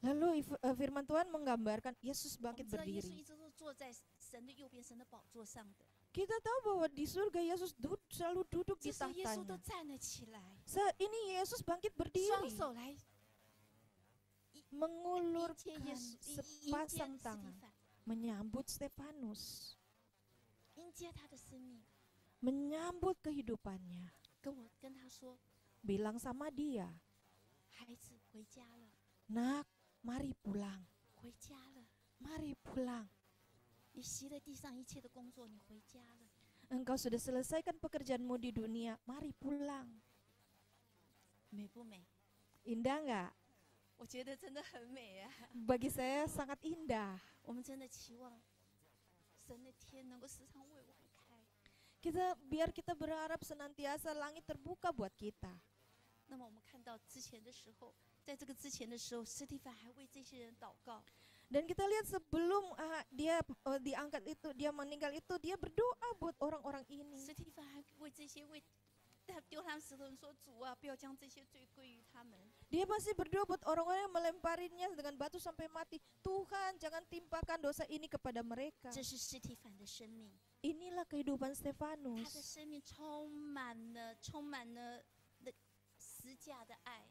Lalu firman Tuhan menggambarkan Yesus 我们 bangkit 知道耶稣 berdiri. 一直都坐在神的右边，神的宝座上的。 Kita tahu bahwa di surga Yesus selalu duduk 这 di 时候耶稣都 tahtanya. 站了起来， Saat ini Yesus bangkit 双 berdiri, 手来迎接 mengulurkan 耶稣，迎接 sepasang 斯蒂 tangan, 凡， menyambut Stefanus, 迎接他的生命， menyambut kehidupannya, 跟他说 bilang sama dia, 孩子回家了， nak, mari pulang, 回家了。 mari pulang. 你习了地上一切的工作，你回家了。 Engkau sudah selesaikan pekerjaanmu di dunia, mari pulang. 美不美？ Indah nggak? 我觉得真的很美啊！ Bagi saya sangat indah. 我们真的期望神的天能够时常为我们开。 Biar kita berharap senantiasa langit terbuka buat kita. 那么我们看到之前的时候，在这个之前的时候，斯蒂凡还为这些人祷告。 Dan kita lihat sebelum dia diangkat itu, dia meninggal itu, dia berdoa buat orang-orang ini. 斯蒂凡还为这些他丢他们石头人说：“主啊，不要将这些罪归于他们。” Dia masih berdoa buat orang-orang yang melemparinya dengan batu sampai mati. Tuhan, jangan timpakan dosa ini kepada mereka. 这是斯蒂凡的生命， Inilah kehidupan 他的 Stefanus. 生命充满了十架的爱，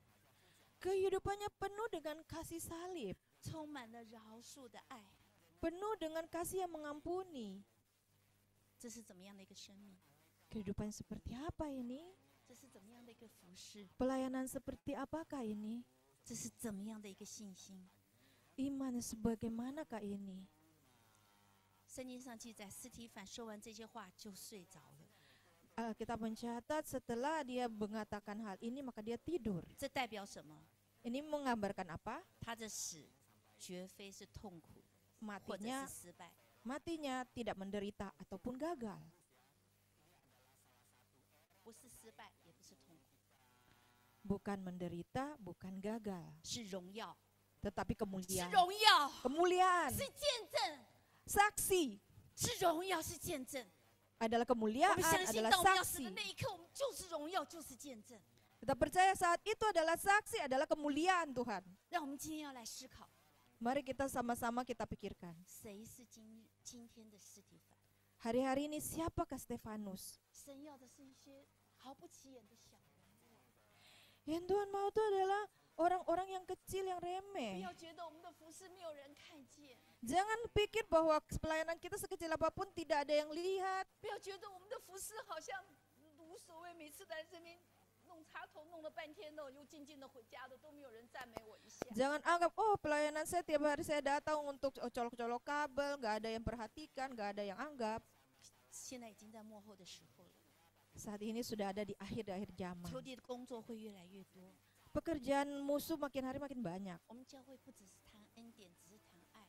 Kehidupannya penuh dengan kasih salib, 充满了饶恕的爱。 penuh dengan kasih yang mengampuni. 这是怎么样的一个生命？ Kehidupan seperti apa ini? 这是怎么样的一个服饰？ Pelayanan seperti apakah ini? 这是怎么样的一个信心？ Iman sebagaimanakah ini? 圣经上记载，斯提凡说完这些话就睡着了。 Alkitab mencatat setelah dia mengatakan hal ini maka dia tidur. 这代表什么？ Ini menggambarkan apa? 他的死绝非是痛苦或者 Matinya 是失败， matinya tidak menderita ataupun gagal. 不是失败，也不是痛苦， Bukan menderita, bukan gagal, 是荣耀， tetapi 是 kemuliaan. 荣耀， Kemuliaan, 是见证， saksi 是荣耀，是见证。 adalah 我 kemuliaan, 们相信， adalah 当我们要死的 saksi. 那一刻，我们就是荣耀，就是见证。Kita percaya saat itu adalah saksi, adalah kemuliaan Tuhan. 让我们今天要来思考， Mari kita sama-sama kita pikirkan. 谁是今天的司提反？ Hari-hari ini siapakah Stefanus? 神要的是一些毫不起眼的小人物。 Yang Tuhan mau itu adalah orang-orang yang kecil, yang 不 remeh. 要觉得我们的服饰没有人看见， Jangan pikir bahwa pelayanan kita sekecil apapun tidak ada yang lihat. 不要觉得我们的服饰好像无所谓，每次来这边弄插头弄了半天的，又静静的回家的，都没有人赞美我一下。 Jangan anggap, oh pelayanan saya tiap hari saya datang untuk colok-colok kabel, nggak ada yang perhatikan, nggak ada yang anggap. 现在已经在幕后的时候了， Saat ini sudah ada di akhir-akhir zaman. 仇敌的工作会越来越多。 Pekerjaan musuh makin hari makin banyak. 我们教会不只是谈恩典，只是谈爱，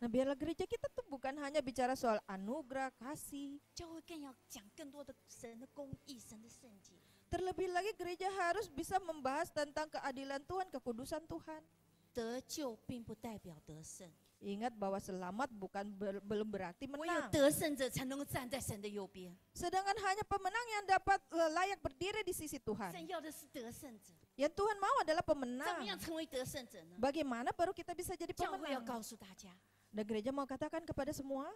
Nah biarlah gereja kita tuh bukan hanya bicara soal anugerah, kasih. 教会更要讲更多的神的公义、神的圣洁。 Terlebih lagi gereja harus bisa membahas tentang keadilan Tuhan, kekudusan Tuhan. 得救并不代表得胜， Ingat bahwa selamat bukan belum berarti 唯有 menang. 得胜者才能够站在神的右边。 Sedangkan hanya pemenang yang dapat layak berdiri di sisi Tuhan. 神要的是得胜者， Yang Tuhan mau adalah 怎么 pemenang. 样成为得胜者呢？ Bagaimana baru kita bisa jadi 教会要 pemenang? 告诉大家， Dan gereja mau katakan kepada semua,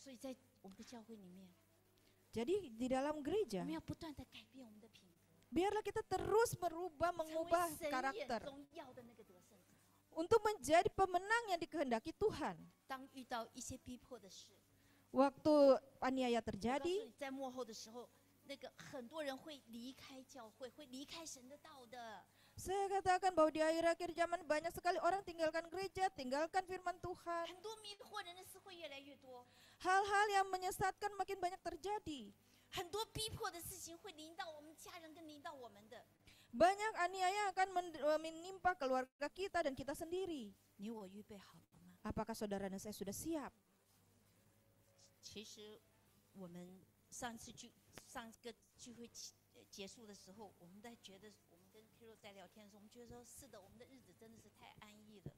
所以在我们的教会里面， jadi di dalam 我 gereja, 们要不断的改变我们的品格， biarlah kita terus merubah, 成 mengubah 为神眼 karakter 中要的那个得胜者。 untuk menjadi pemenang yang dikehendaki Tuhan. 当遇到一些逼迫的事， Waktu aniaya 我告诉 terjadi, 你，在幕后的时候，那个很多人会离开教会，会离开神的道的。 saya katakan bahwa di akhir-akhir zaman banyak sekali orang tinggalkan gereja, tinggalkan firman Tuhan. 很多迷惑人的事会越来越多， Hal-hal yang menyesatkan makin banyak terjadi. 很多逼迫的事情会临到我们家人，跟临到我们的。 Banyak aniaya akan menimpa keluarga kita dan kita sendiri. 你我预备好了吗？ Apakah saudara dan saya sudah siap? 其实我们上个聚会结束的时候，我们在觉得，我们跟 Kiro 在聊天的时候，我们觉得说，是的，我们的日子真的是太安逸了。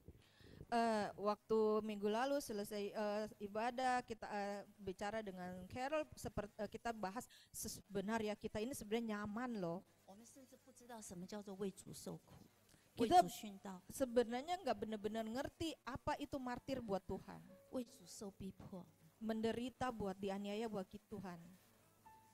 Waktu minggu lalu selesai ibadah kita bicara dengan Carol seperti kita bahas sebenarnya kita ini sebenarnya nyaman loh. 我们甚至不知道什么叫做为主受苦，为 Kita 主殉道， sebenarnya nggak benar-benar ngerti apa itu martir buat Tuhan, 为主受逼迫。 menderita buat dianiaya buat Tuhan.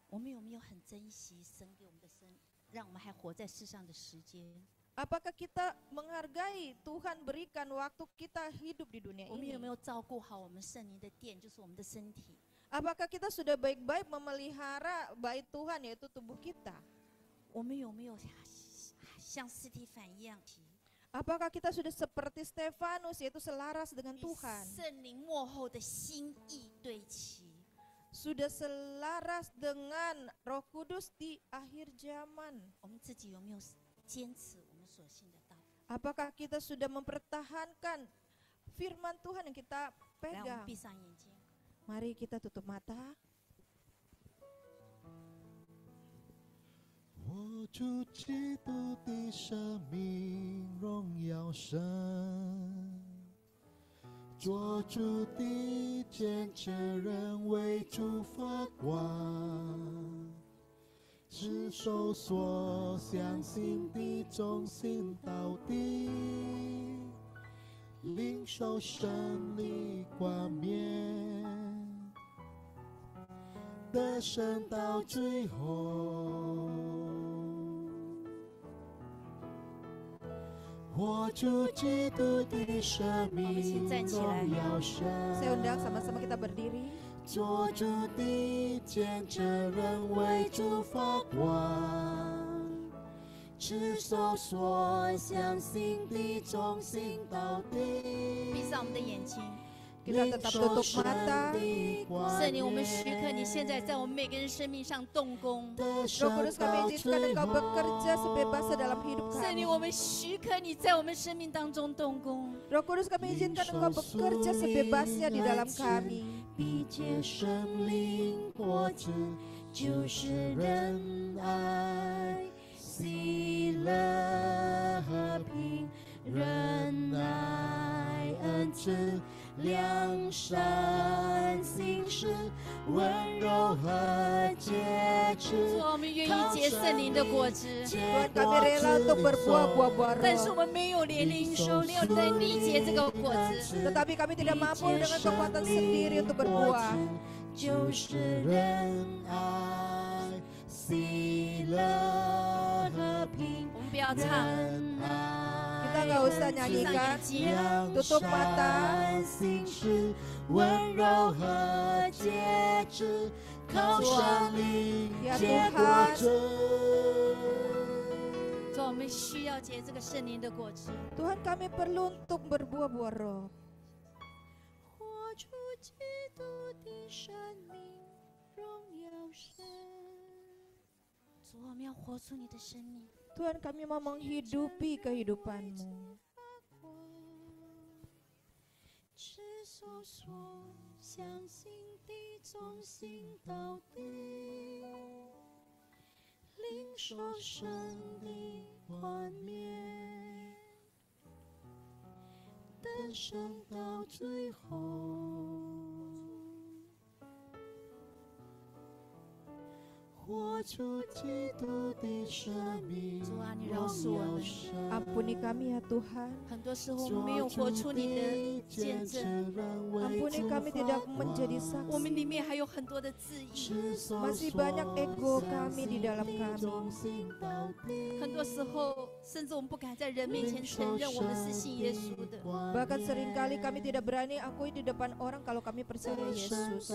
我们有没有很珍惜神给我们的生，让我们还活在世上的时间？ Apakah kita menghargai Tuhan berikan waktu kita hidup di dunia 我们有没 ini? 有照顾好我们圣灵的殿，就是我们的身体？ Apakah kita sudah baik-baik memelihara bait Tuhan yaitu tubuh kita? 我们有没有像斯提凡一样， Apakah kita sudah seperti Stefanus yaitu selaras dengan 与 Tuhan? 圣灵幕后的心意对齐？ Sudah selaras dengan Roh Kudus di akhir zaman? 我们自己有没有坚持我们所信的道？ Apakah kita sudah mempertahankan firman Tuhan yang kita 来，我们 pegang? 闭上眼睛。 Mari kita tutup mata. 我主基督的生命荣耀神，做主的见证人为主发光，持守所相信的忠心到底，领受神的冠冕，得胜到最后。我主基督的生命荣耀神， Saya undang sama-sama kita berdiri. 做主的见证人为主发光，持守所相信的忠心到底，闭上我们的眼睛。 Kita tetap tutup mata. 圣灵，我们时刻你现在在我们每个人生命上动工。 Roh Kudus kami izinkan Engkau bekerja sebebasnya dalam hidup 圣灵， kami. 我们时刻你在我们生命当中动工。 Roh Kudus kami izinkan Engkau bekerja sebebasnya di dalam kami. 必结生命果子，就是仁爱、喜乐、和平、仁爱、恩慈、良善、信实、温柔和节制。主啊，我们愿意结圣灵的果子， Tuhan kami rela untuk berbuah buah-buah 但是 roh. 我们没有连领受，没有能力结这个果子。 Tetapi kami tidak mampu dengan kekuatan sendiri untuk berbuah. 就是仁爱、喜乐、和平。 我们不要唱， Kita nggak usah 闭上 nyanyikan. 眼睛。 Tutup mata. 心事温柔和节制，靠神灵 Ya 结果 Tuhan, 子。主啊，我们需要结这个圣灵的果子。 Tuhan kami perlu untuk berbuah-buah roh. 活出基督的生命，荣耀神。 主啊，我们要活出你的生命。 Tuhan kami mau menghidupi kehidupan-Mu. 持守所相信的，忠心到底，领受神的冠冕，登上到最后。活出基督的生命，主啊，你饶恕我们。 Ampuni kami ya Tuhan. 很多时候我们没有活出你的见证， Ampuni kami tidak menjadi 我 saksi. 们里面还有很多的自义。 Masih banyak ego kami di dalam kami. 很多时候，甚至我们不敢在人面前承认我们是信耶稣的。 Bahkan seringkali kami tidak berani akui di depan orang kalau kami percaya Yesus.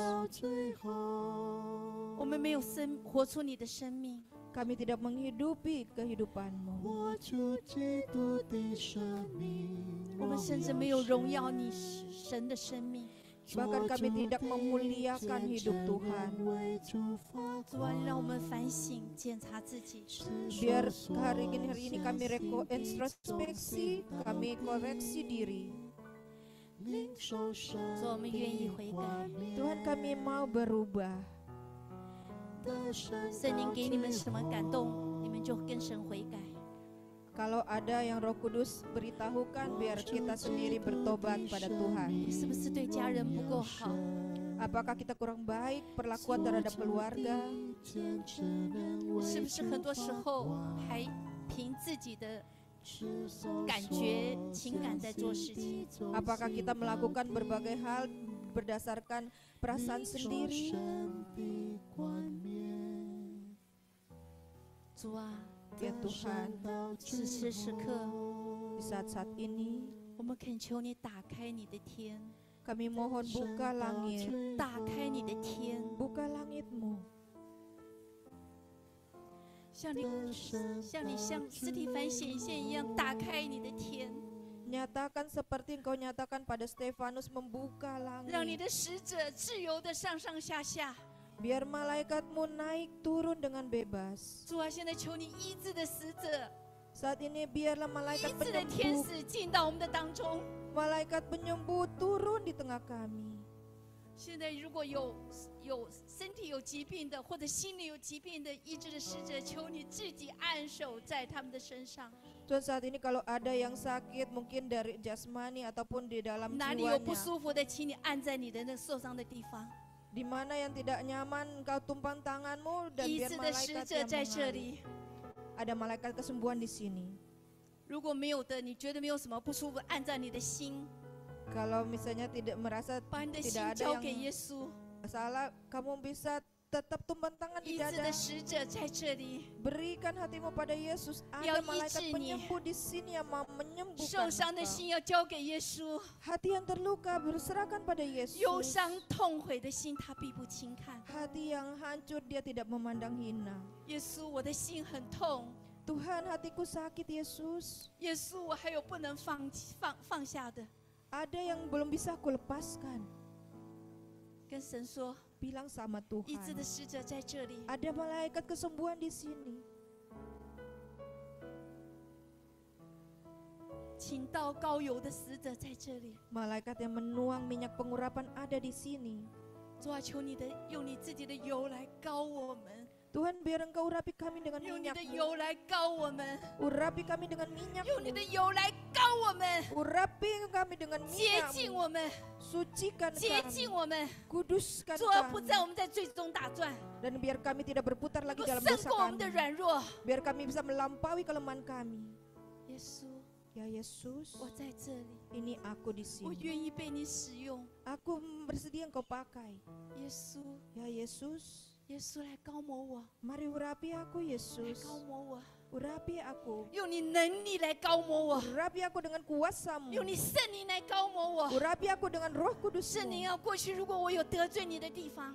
我们没有活出你的生命。 Kami tidak menghidupi kehidupan-Mu. 活出基督的生命，我们甚至没有荣耀你神的生命。 Bahkan kami tidak memuliakan hidup Tuhan. 主啊，让我们反省检查自己。 Biar hari ini kami introspeksi, kami koreksi diri. 主，我们愿意悔改。 Tuhan kami mau berubah. 圣灵给你们什么感动，你们就跟神悔改。 Kalau ada yang Roh Kudus beritahukan, biar kita sendiri bertobat pada Tuhan. 是不是对家人不够好？ Apakah kita kurang baik perlakuan terhadap keluarga? 是不是很多时候还凭自己的感觉、情感在做事情？ Apakah kita melakukan berbagai hal berdasarkan perasaan sendiri? 主啊， Ya Tuhan, 此时此刻， di saat-saat ini 我们恳求你打开你的天， kami mohon buka langit, 打开你的天， buka langit-Mu. 像斯提凡显现一样，打开你的天， Nyatakan seperti Engkau nyatakan pada Stefanus, membuka 让你 langit. 的使者自由的上上下下。 Biar malaikat-Mu naik turun dengan bebas. 主啊，现在求你医治的使者， Saat ini biarlah 医 malaikat 治的天 penyembuh, 使进到我们的当中。 malaikat penyembuh turun di tengah kami. 现在如果有身体有疾病的，或者心里有疾病的医治的使者，求你自己按手在他们的身上。 Tuhan, saat ini kalau ada yang sakit mungkin dari jasmani ataupun di dalam 哪里有不 jiwanya, 舒服的，请你按在你的那受伤的地方。 di mana yang tidak nyaman Engkau tumpang tangan-Mu dan 医 biar 治的使 malaikat 者 yang 在这 mengalir. 里。 Ada malaikat kesembuhan di sini. 如果没有的，你觉得没有什么不舒服，按在你的心， Kalau misalnya tidak merasa 把你的心 tidak 交 ada 给 yang 耶稣。 salah, kamu bisa tetap tumpang tangan 医 di 治的 dada. 使者在这里， Berikan hatimu pada Yesus. Ya, Ada malaikat ijini. penyembuh di sini yang mau 受 menyembuhkan 伤的 engkau. 心要交给耶稣， Hati yang terluka berserahkan pada 忧 Yesus. 伤痛悔的心他必不轻看。 Hati yang hancur dia tidak memandang hina. 耶稣，我的心很痛。 Tuhan, hatiku sakit Yesus. 耶稣，我还有不能放下的， Ada yang belum bisa aku lepaskan. 跟神说， Bilang sama 医治的 Tuhan. 使者在这里。 Ada malaikat kesembuhan di sini. 请到高油的使者在这里。 Malaikat yang menuang minyak pengurapan ada di sini. 主啊，求你的用你自己的油来膏我们， Tuhan biar Engkau urapi kami dengan 用你的 minyak-Mu. 油来膏我们， Urapi kami dengan 用你的 minyak-Mu. 油来膏我们， Urapi kami dengan 洁净 minyak-Mu. 我们， Sucikan 洁净 kami. 我们。 Kuduskan 主啊，不 kami. 在我们在罪中打转， Dan biar kami tidak berputar lagi 不 dalam 胜 dosa 过我们的 kami. 软弱。 Biar kami bisa melampaui kelemahan kami. 耶稣， Ya Yesus, 我在这里， ini aku di 我 sini. 愿意被你使用。 Aku bersedia Engkau pakai. 耶稣， Ya Yesus, 耶稣来膏抹我， mari urapi aku 来 Yesus. 膏抹我， Urapi aku. 用你能力来膏抹我， Urapi aku dengan kuasa-Mu. 用你圣灵来膏抹我。 Urapi aku dengan Roh 圣灵 Kudus-Mu. 啊，过去如果我有得罪你的地方，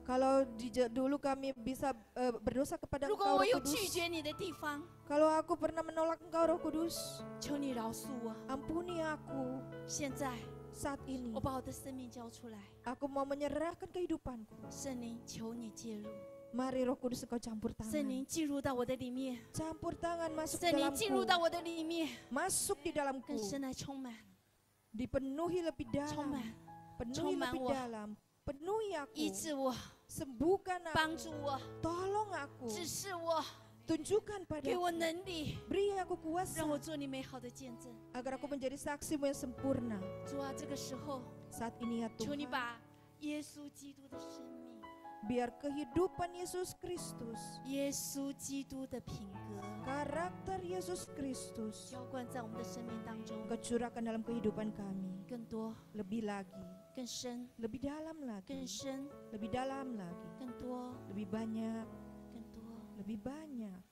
Kalau dulu kami bisa berdosa kepada 如果 Engkau 我 Roh 有拒 Kudus. 绝你的地方， Kalau aku pernah menolak Engkau Roh Kudus, 求你饶恕我。 ampuni aku 现在 saat ini. 我把我的生命交出来， Aku mau menyerahkan kehidupanku. 圣灵，求你介入， Mari Roh Kudus Engkau campur 圣 tangan. 灵进入到我的里面， Campur tangan masuk 圣灵进入 dalamku. 到我的里面， Masuk di dalamku. 更深来充满， Dipenuhi lebih 充 dalam. 满， Penuhi充满 lebih 我。 dalam. Penuhi 医 aku. 治我， Sembuhkan 帮 aku. 助我， Tolong aku. 指示我， Tunjukkan 给 padaku. 我能力， Beri aku kuasa 让我做你美好的见证。 agar aku menjadi saksi-Mu yang sempurna. 主啊，这个时候， Saat ini ya 求你 Tuhan, 把耶稣基督的生命、 biar kehidupan Yesus Kristus, 耶稣基督的品格 karakter Yesus Kristus, 浇灌在我们的生命当中， Engkau curahkan dalam kehidupan kami. 更多、 Lebih lagi, 更深、 lebih dalam 更 lagi, 深、 lebih dalam lagi, 更多、 lebih banyak, 更多。 lebih banyak.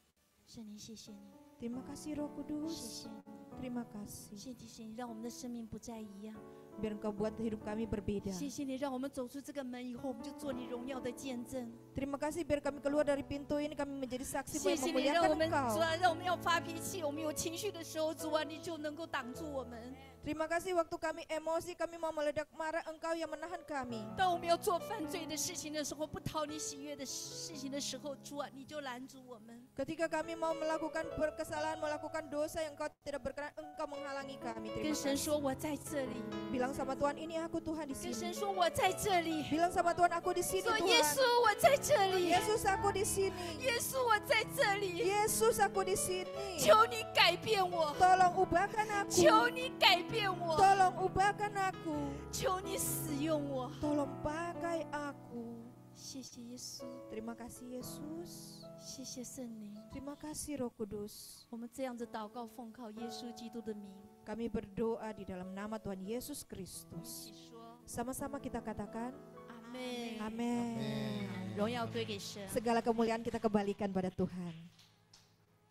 圣灵，谢谢你， Terima kasih Roh 谢 Kudus, 谢你， terima kasih. 谢谢你，让我们的生命不再一样。 Biar Engkau buat hidup kami berbeda. 谢谢你，让我们走出这个门以后，我们就做你荣耀的见证。 Terima kasih biar kami keluar dari pintu ini kami menjadi saksi 谢 yang 谢你，让我 memuliakan 们 Engkau. 主啊，让我们要发脾气，我们有情绪的时候，主啊，你就能够挡住我们。 Terima kasih waktu kami emosi, kami mau meledak marah, Engkau yang menahan kami. 当我们要做犯罪的事情的时候，不讨你喜悦的事情的时候，主啊，你就拦阻我们。 Ketika kami mau melakukan kesalahan, melakukan dosa yang Engkau tidak berkenan, Engkau menghalangi kami. 跟 Terima 神 kasih. 说，我在这里。 Bilang sama Tuhan, ini aku Tuhan di 跟 sini. 神说，我在这里。 Bilang sama Tuhan, aku di sini 说耶 Tuhan. 稣，我在这里。 Yesus, aku di sini. 耶稣，我在这里。 Yesus, aku di sini. 求你改变我， Tolong ubahkan aku. 求你改变我， Tolong ubahkan aku. 求你使用我。 Tolong pakai aku. 谢谢耶稣， Terima kasih Yesus. 谢谢圣灵。 Terima kasih Roh Kudus. 我们这样子祷告，奉靠耶稣基督的名， Kami berdoa di dalam nama Tuhan Yesus 一 Kristus. 起说 Sama-sama kita katakan, 阿门。 Amin. 荣耀归给神。 Segala kemuliaan kita kembalikan pada Tuhan.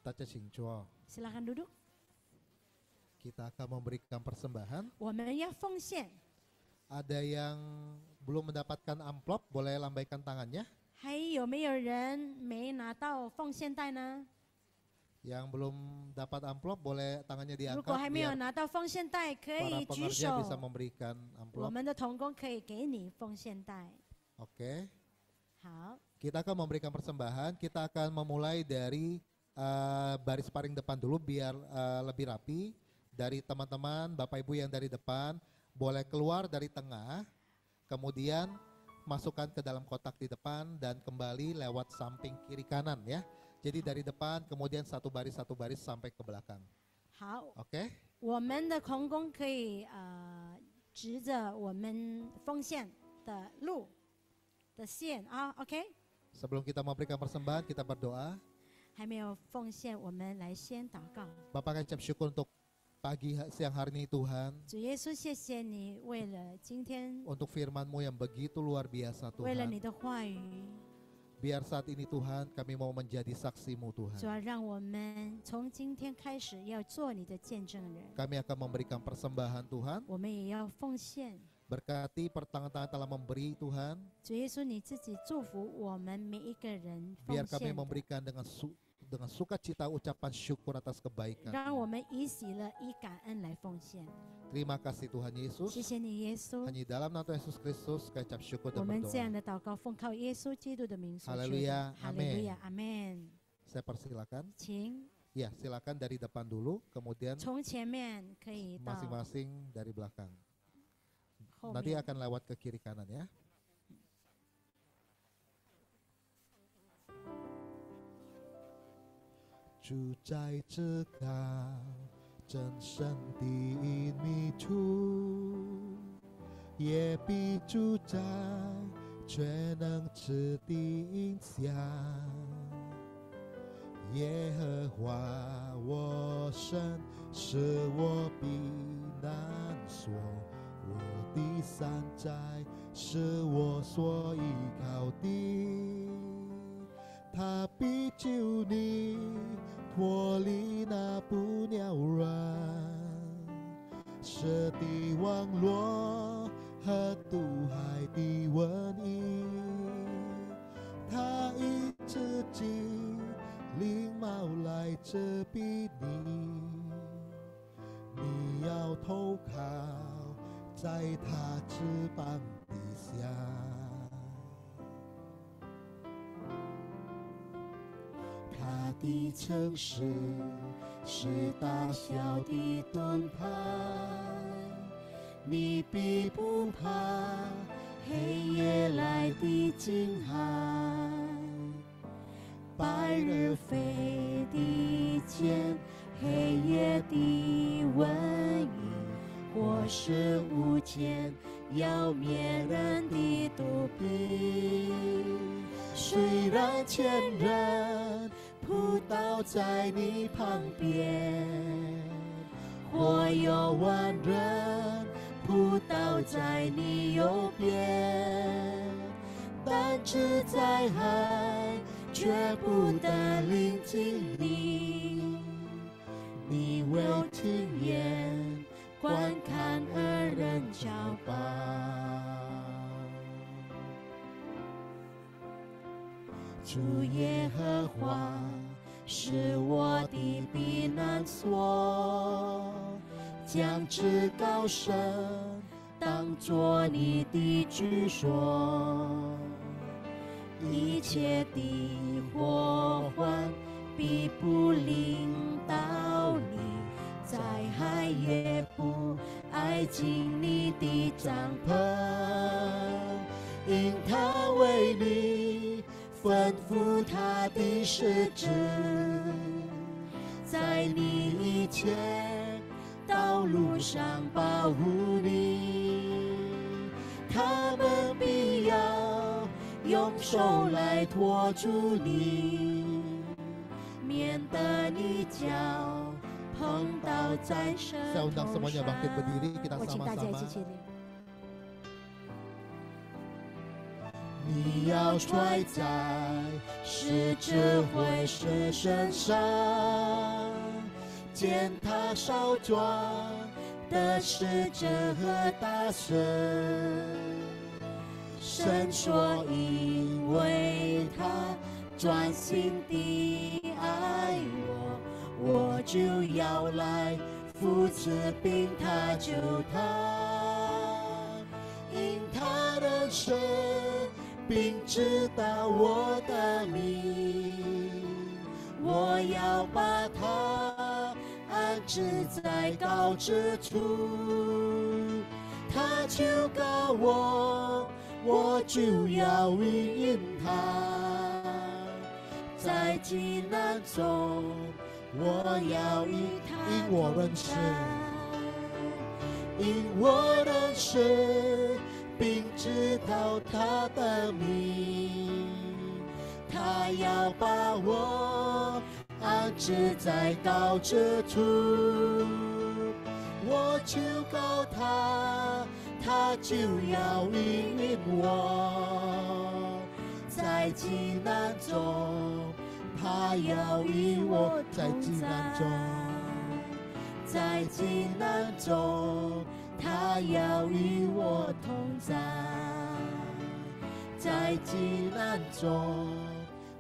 Taca Singchua, Silakan duduk. kita akan memberikan persembahan. 我们要奉献。 Ada yang belum mendapatkan amplop, boleh lambaikan tangannya. 还有没有人没拿到奉献袋呢？ Yang belum dapat amplop, boleh tangannya 如果 diangkat 还没有 biar 拿到奉献袋，可 para 以举 pengerja bisa 手， memberikan 我 amplop. 们的童工可以给你奉献袋。 Oke, 好， kita akan memberikan persembahan. Kita akan memulai dari baris paling depan dulu biar lebih rapi. Dari teman-teman, Bapak Ibu yang dari depan, boleh keluar dari tengah, kemudian masukkan ke dalam kotak di depan dan kembali lewat samping kiri kanan ya. Jadi dari depan, kemudian satu baris sampai ke belakang. 好， Oke, 我们的童工可以指着我们奉献的路的线啊，OK？ sebelum kita memberikan persembahan, kita berdoa. 还没有奉献，我们来先祷告。 Bapak kami ucap syukur untuk pagi siang hari ini Tuhan, 主耶稣，谢谢你为了今天， untuk firman-Mu yang begitu luar biasa 为了 Tuhan. 你的话语， Biar saat ini Tuhan kami mau menjadi saksi-Mu 主 Tuhan. 要让我们从今天开始要做你的见证人， Kami akan memberikan persembahan Tuhan. 我们也要奉献。 Berkati pertangan-tangan telah memberi Tuhan. 主耶稣，你自己祝福我们每一个人奉 Biar kami 献的， memberikan dengan sukacita ucapan syukur atas kebaikan. 让我们以喜乐、以感恩来奉献。 Terima kasih Tuhan 谢 Yesus. 谢你，耶稣。 Hanya dalam nama Tuhan Yesus Kristus kami ucap syukur 我 dan 们这样 berdoa. 的祷告，奉靠耶稣基督的名所求 Haleluya， 的。哈利路亚，阿门。 Saya persilakan. 请 Ya, silakan dari depan dulu, kemudian 从前面可以到 masing-masing dari belakang. 后 Nanti 面。 akan lewat ke kiri kanan ya. 住在这高真神的密处，也必住在全能之地下。耶和华我神是我避难所，我的山寨是我所依靠的，他必救你脱离那不鸟软蛇的网罗和毒害的瘟疫，他以自己翎毛来遮蔽你，你要投靠在他翅膀底下。他的城市是大小的盾牌，你必不怕黑夜来的惊骇，白日飞的箭，黑夜的瘟疫，或是无间要灭人的毒病。虽然千人扑倒在你旁边，或有万人扑倒在你右边，但只灾害却不得临近你，你为亲眼观看恶人骄暴。主耶和华是我的避难所，将至高神当作你的居所，一切的祸患必不临到你，灾害也不挨近你的帐篷，因他为你吩咐他的使者，在你一切道路上保护你，他们必要用手来托住你，免得你脚碰到在舌头上。我请大家一起起立。你要揣在使者会士身上，见他少壮的使者和大神。神说，因为他专心地爱我，我就要来扶持并他救他，因他的神并知道我的名，我要把他安置在高之处，他求告我，我就要应允他，在急难中我要与他同在，因我认识并知道他的名，他要把我安置在高之处，我求告他，他就要应允我，在急难中他要与我同在，在急难中他要与我同在，在急难中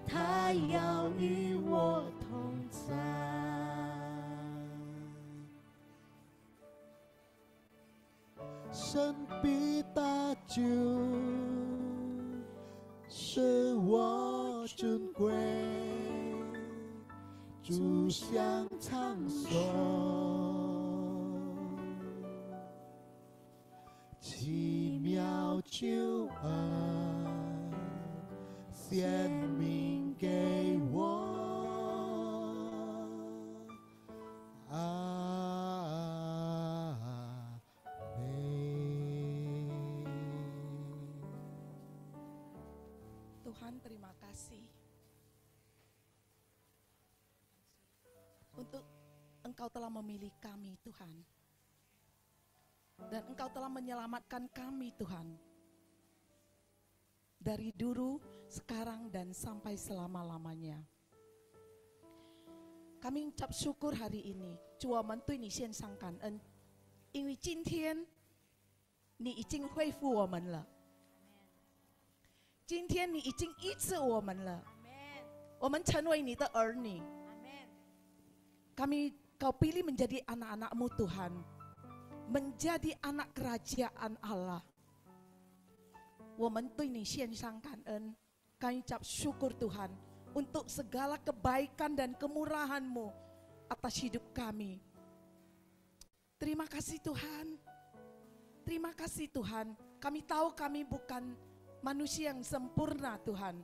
他要与我同在。神必搭救，使我尊贵，主享场所。奇妙救恩显明给我， Tuhan, terima kasih untuk Engkau telah memilih kami, Tuhan. Dan Engkau telah menyelamatkan kami, Tuhan. Dari dulu, sekarang, dan sampai selama-lamanya. Kami ucap syukur hari ini, 主我们对你献上感恩，因为今天你已经恢复我们了，今天你已经医治我们了，我们成为你的儿女。Kami Kau pilih menjadi anak-anak-Mu Tuhan, menjadi anak kerajaan Allah. 我们对你献上感恩， kami ucap syukur Tuhan untuk segala kebaikan dan kemurahan-Mu atas hidup kami. Terima kasih Tuhan. Terima kasih Tuhan. Kami tahu kami bukan manusia yang sempurna Tuhan.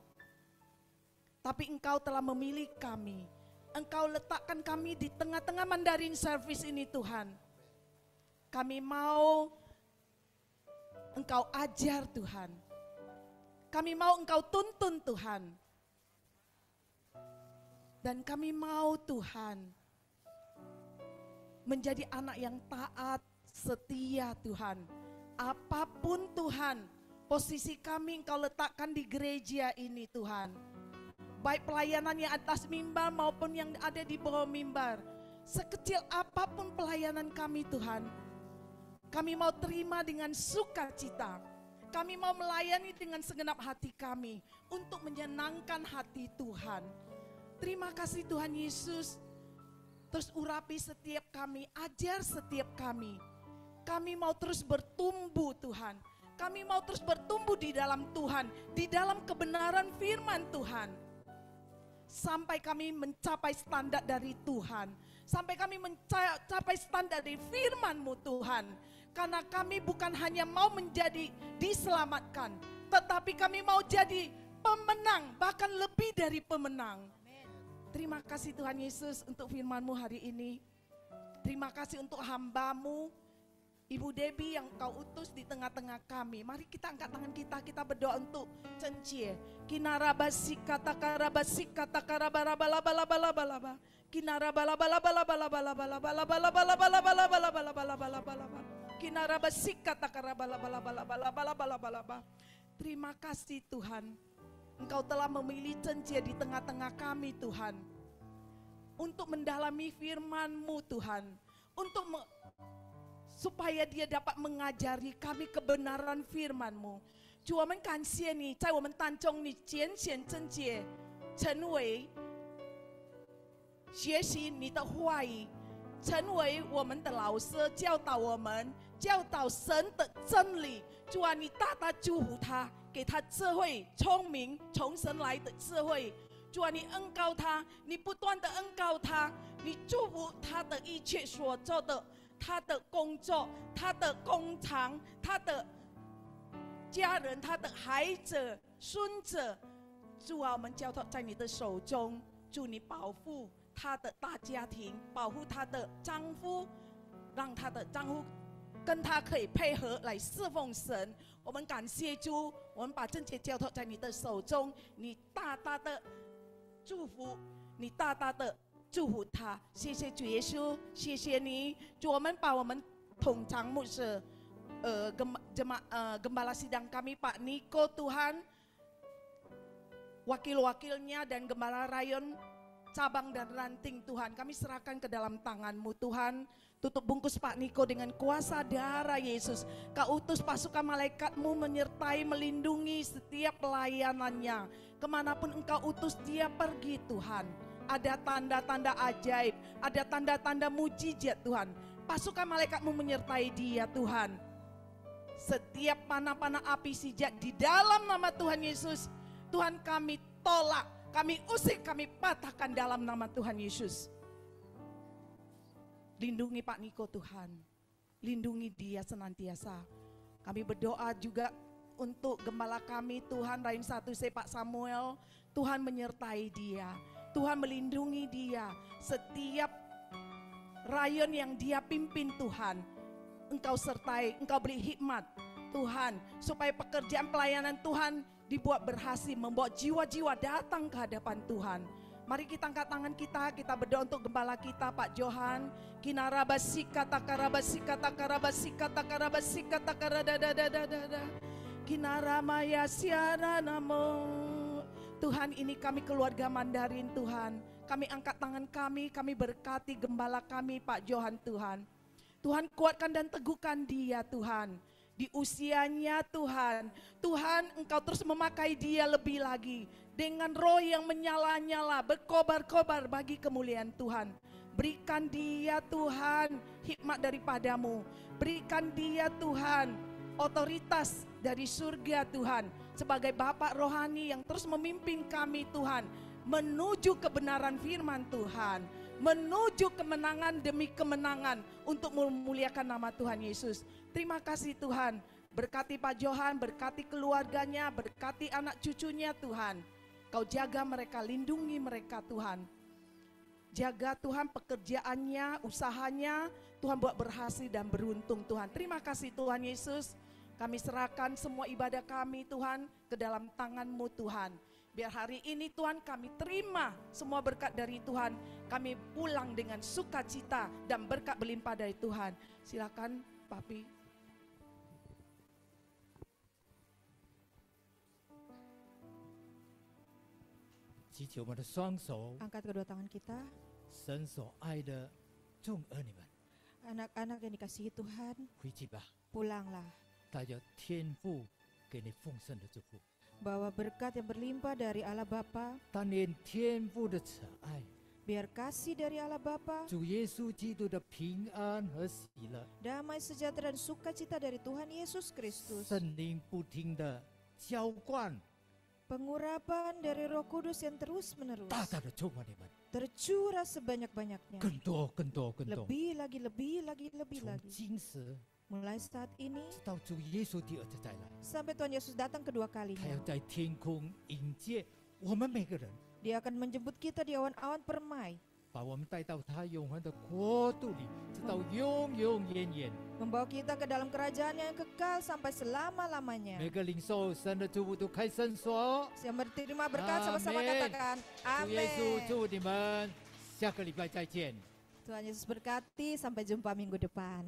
Tapi Engkau telah memilih kami. Engkau letakkan kami di tengah-tengah Mandarin Service ini Tuhan. Kami mau Engkau ajar Tuhan. Kami mau Engkau tuntun Tuhan. Dan kami mau Tuhan menjadi anak yang taat, setia Tuhan. Apapun Tuhan, posisi kami Engkau letakkan di gereja ini Tuhan. Baik pelayanan yang atas mimbar maupun yang ada di bawah mimbar. Sekecil apapun pelayanan kami Tuhan, kami mau terima dengan sukacita. Kami mau melayani dengan segenap hati kami untuk menyenangkan hati Tuhan. Terima kasih Tuhan Yesus. Terus urapi setiap kami, ajar setiap kami. Kami mau terus bertumbuh Tuhan. Kami mau terus bertumbuh di dalam Tuhan, di dalam kebenaran firman Tuhan. Sampai kami mencapai standar dari Tuhan. Sampai kami mencapai standar dari firman-Mu Tuhan. Karena kami bukan hanya mau menjadi diselamatkan, tetapi kami mau jadi pemenang, bahkan lebih dari pemenang. Terima kasih Tuhan Yesus untuk firman-Mu hari ini. Terima kasih untuk hamba-Mu, Ibu Debbie yang Kau utus di tengah-tengah kami. Mari kita angkat tangan kita berdoa untuk Cencie. Kinarabasik kata karabasik kata karabarabalabalabalabalaba. Kinarabalabalabalabalabalabalabalabalabalabalabalabalabalabalabalabalabalaba. Kinarabasik kata karabalabalabalabalabalabalabalaba. Terima kasih Tuhan. Engkau telah memilih Cencie di tengah-tengah kami Tuhan. Untuk mendalami firman-Mu Tuhan. Untuk supaya dia dapat mengajari kami kebenaran firman-Mu. 主我们感谢你，在我们当中你拣选贞洁，成为学习你的话语，成为我们的老师，教导我们，教导神的真理。主啊，你大大祝福他，给他智慧、聪明，从神来的智慧。主啊，你恩膏他，你不断的恩膏他，你祝福他的一切所做的。他的工作，他的工厂，他的家人，他的孩子、孙子，主啊，我们交托在你的手中，祝你保护他的大家庭，保护他的丈夫，让他的丈夫跟他可以配合来侍奉神。我们感谢主，我们把这些交托在你的手中，你大大的祝福，你大大的祝福他，谢谢主耶稣，谢谢你，主，我们把我们统长牧师，gembala sidang kami Pak Niko Tuhan, wakil-wakilnya dan gembala rayon cabang dan ranting Tuhan, kami serahkan ke dalam tangan-Mu Tuhan. Tutup bungkus Pak Niko dengan kuasa darah Yesus. Kau utus pasukan malaikat-Mu menyertai, melindungi setiap pelayanannya. Kemanapun Engkau utus dia pergi Tuhan. Ada tanda-tanda ajaib, ada tanda-tanda mujizat Tuhan. Pasukan malaikat-Mu menyertai dia Tuhan. Setiap panah-panah api sijat di dalam nama Tuhan Yesus, Tuhan kami tolak, kami usir, kami patahkan dalam nama Tuhan Yesus. Lindungi Pak Niko Tuhan, lindungi dia senantiasa. Kami berdoa juga untuk gembala kami Tuhan, Rayon 1C Pak Samuel, Tuhan menyertai dia. Tuhan melindungi dia, setiap rayon yang dia pimpin Tuhan, Engkau sertai, Engkau beri hikmat Tuhan, supaya pekerjaan pelayanan Tuhan dibuat berhasil, membawa jiwa-jiwa datang ke hadapan Tuhan. Mari kita angkat tangan kita berdoa untuk gembala kita Pak Johan. Kinarabasika takarabasika takarabasika takarabasika takaradadadadada. Kinaramaya siara namo. Tuhan, ini kami keluarga Mandarin Tuhan. Kami angkat tangan kami berkati gembala kami Pak Johan Tuhan. Tuhan kuatkan dan teguhkan dia Tuhan. Di usianya Tuhan, Tuhan Engkau terus memakai dia lebih lagi. Dengan roh yang menyala-nyala, berkobar-kobar bagi kemuliaan Tuhan. Berikan dia Tuhan hikmat daripadamu. Berikan dia Tuhan otoritas dari surga Tuhan. Sebagai Bapak rohani yang terus memimpin kami Tuhan. Menuju kebenaran firman Tuhan. Menuju kemenangan demi kemenangan untuk memuliakan nama Tuhan Yesus. Terima kasih Tuhan. Berkati Pak Johan, berkati keluarganya, berkati anak cucunya Tuhan. Kau jaga mereka, lindungi mereka Tuhan. Jaga Tuhan pekerjaannya, usahanya, Tuhan buat berhasil dan beruntung Tuhan. Terima kasih Tuhan Yesus. Kami serahkan semua ibadah kami Tuhan ke dalam tangan-Mu Tuhan. Biar hari ini Tuhan kami terima semua berkat dari Tuhan. Kami pulang dengan sukacita dan berkat berlimpah dari Tuhan. Silakan Papi. Angkat kedua tangan kita. 神所爱的众儿女们， Anak-anak yang dikasihi Tuhan, 回去吧， pulanglah. 带着天父给你丰盛的祝福， Bawa berkat yang berlimpah dari Allah Bapa. 但愿天父的慈爱， Biar kasih dari Allah Bapa, 主耶稣基督的平安和喜乐， damai sejahtera dan sukacita dari Tuhan Yesus Kristus, 圣灵不停的浇灌， pengurapan dari Roh Kudus yang terus-menerus 大大的充满你们， tercurah sebanyak-banyaknya. 更多、更多、更多。 Lebih lagi, lebih lagi, lebih 从 lagi. 今时 Mulai saat ini 直到主耶稣第二次再来， sampai Tuhan Yesus datang kedua 他要 kalinya. 在天空迎接我们每个人， Dia akan menjemput kita di awan-awan permai, 把我们带到他永恒的国度里，直到永永远远。 membawa kita ke dalam kerajaan yang kekal sampai selama-lamanya. 每个领受神的祝福都开声说。 Yang menerima berkat sama-sama Amin. katakan 主耶稣 amin. 祝你们下个礼拜再见。 Tuhan Yesus berkati, sampai jumpa minggu depan.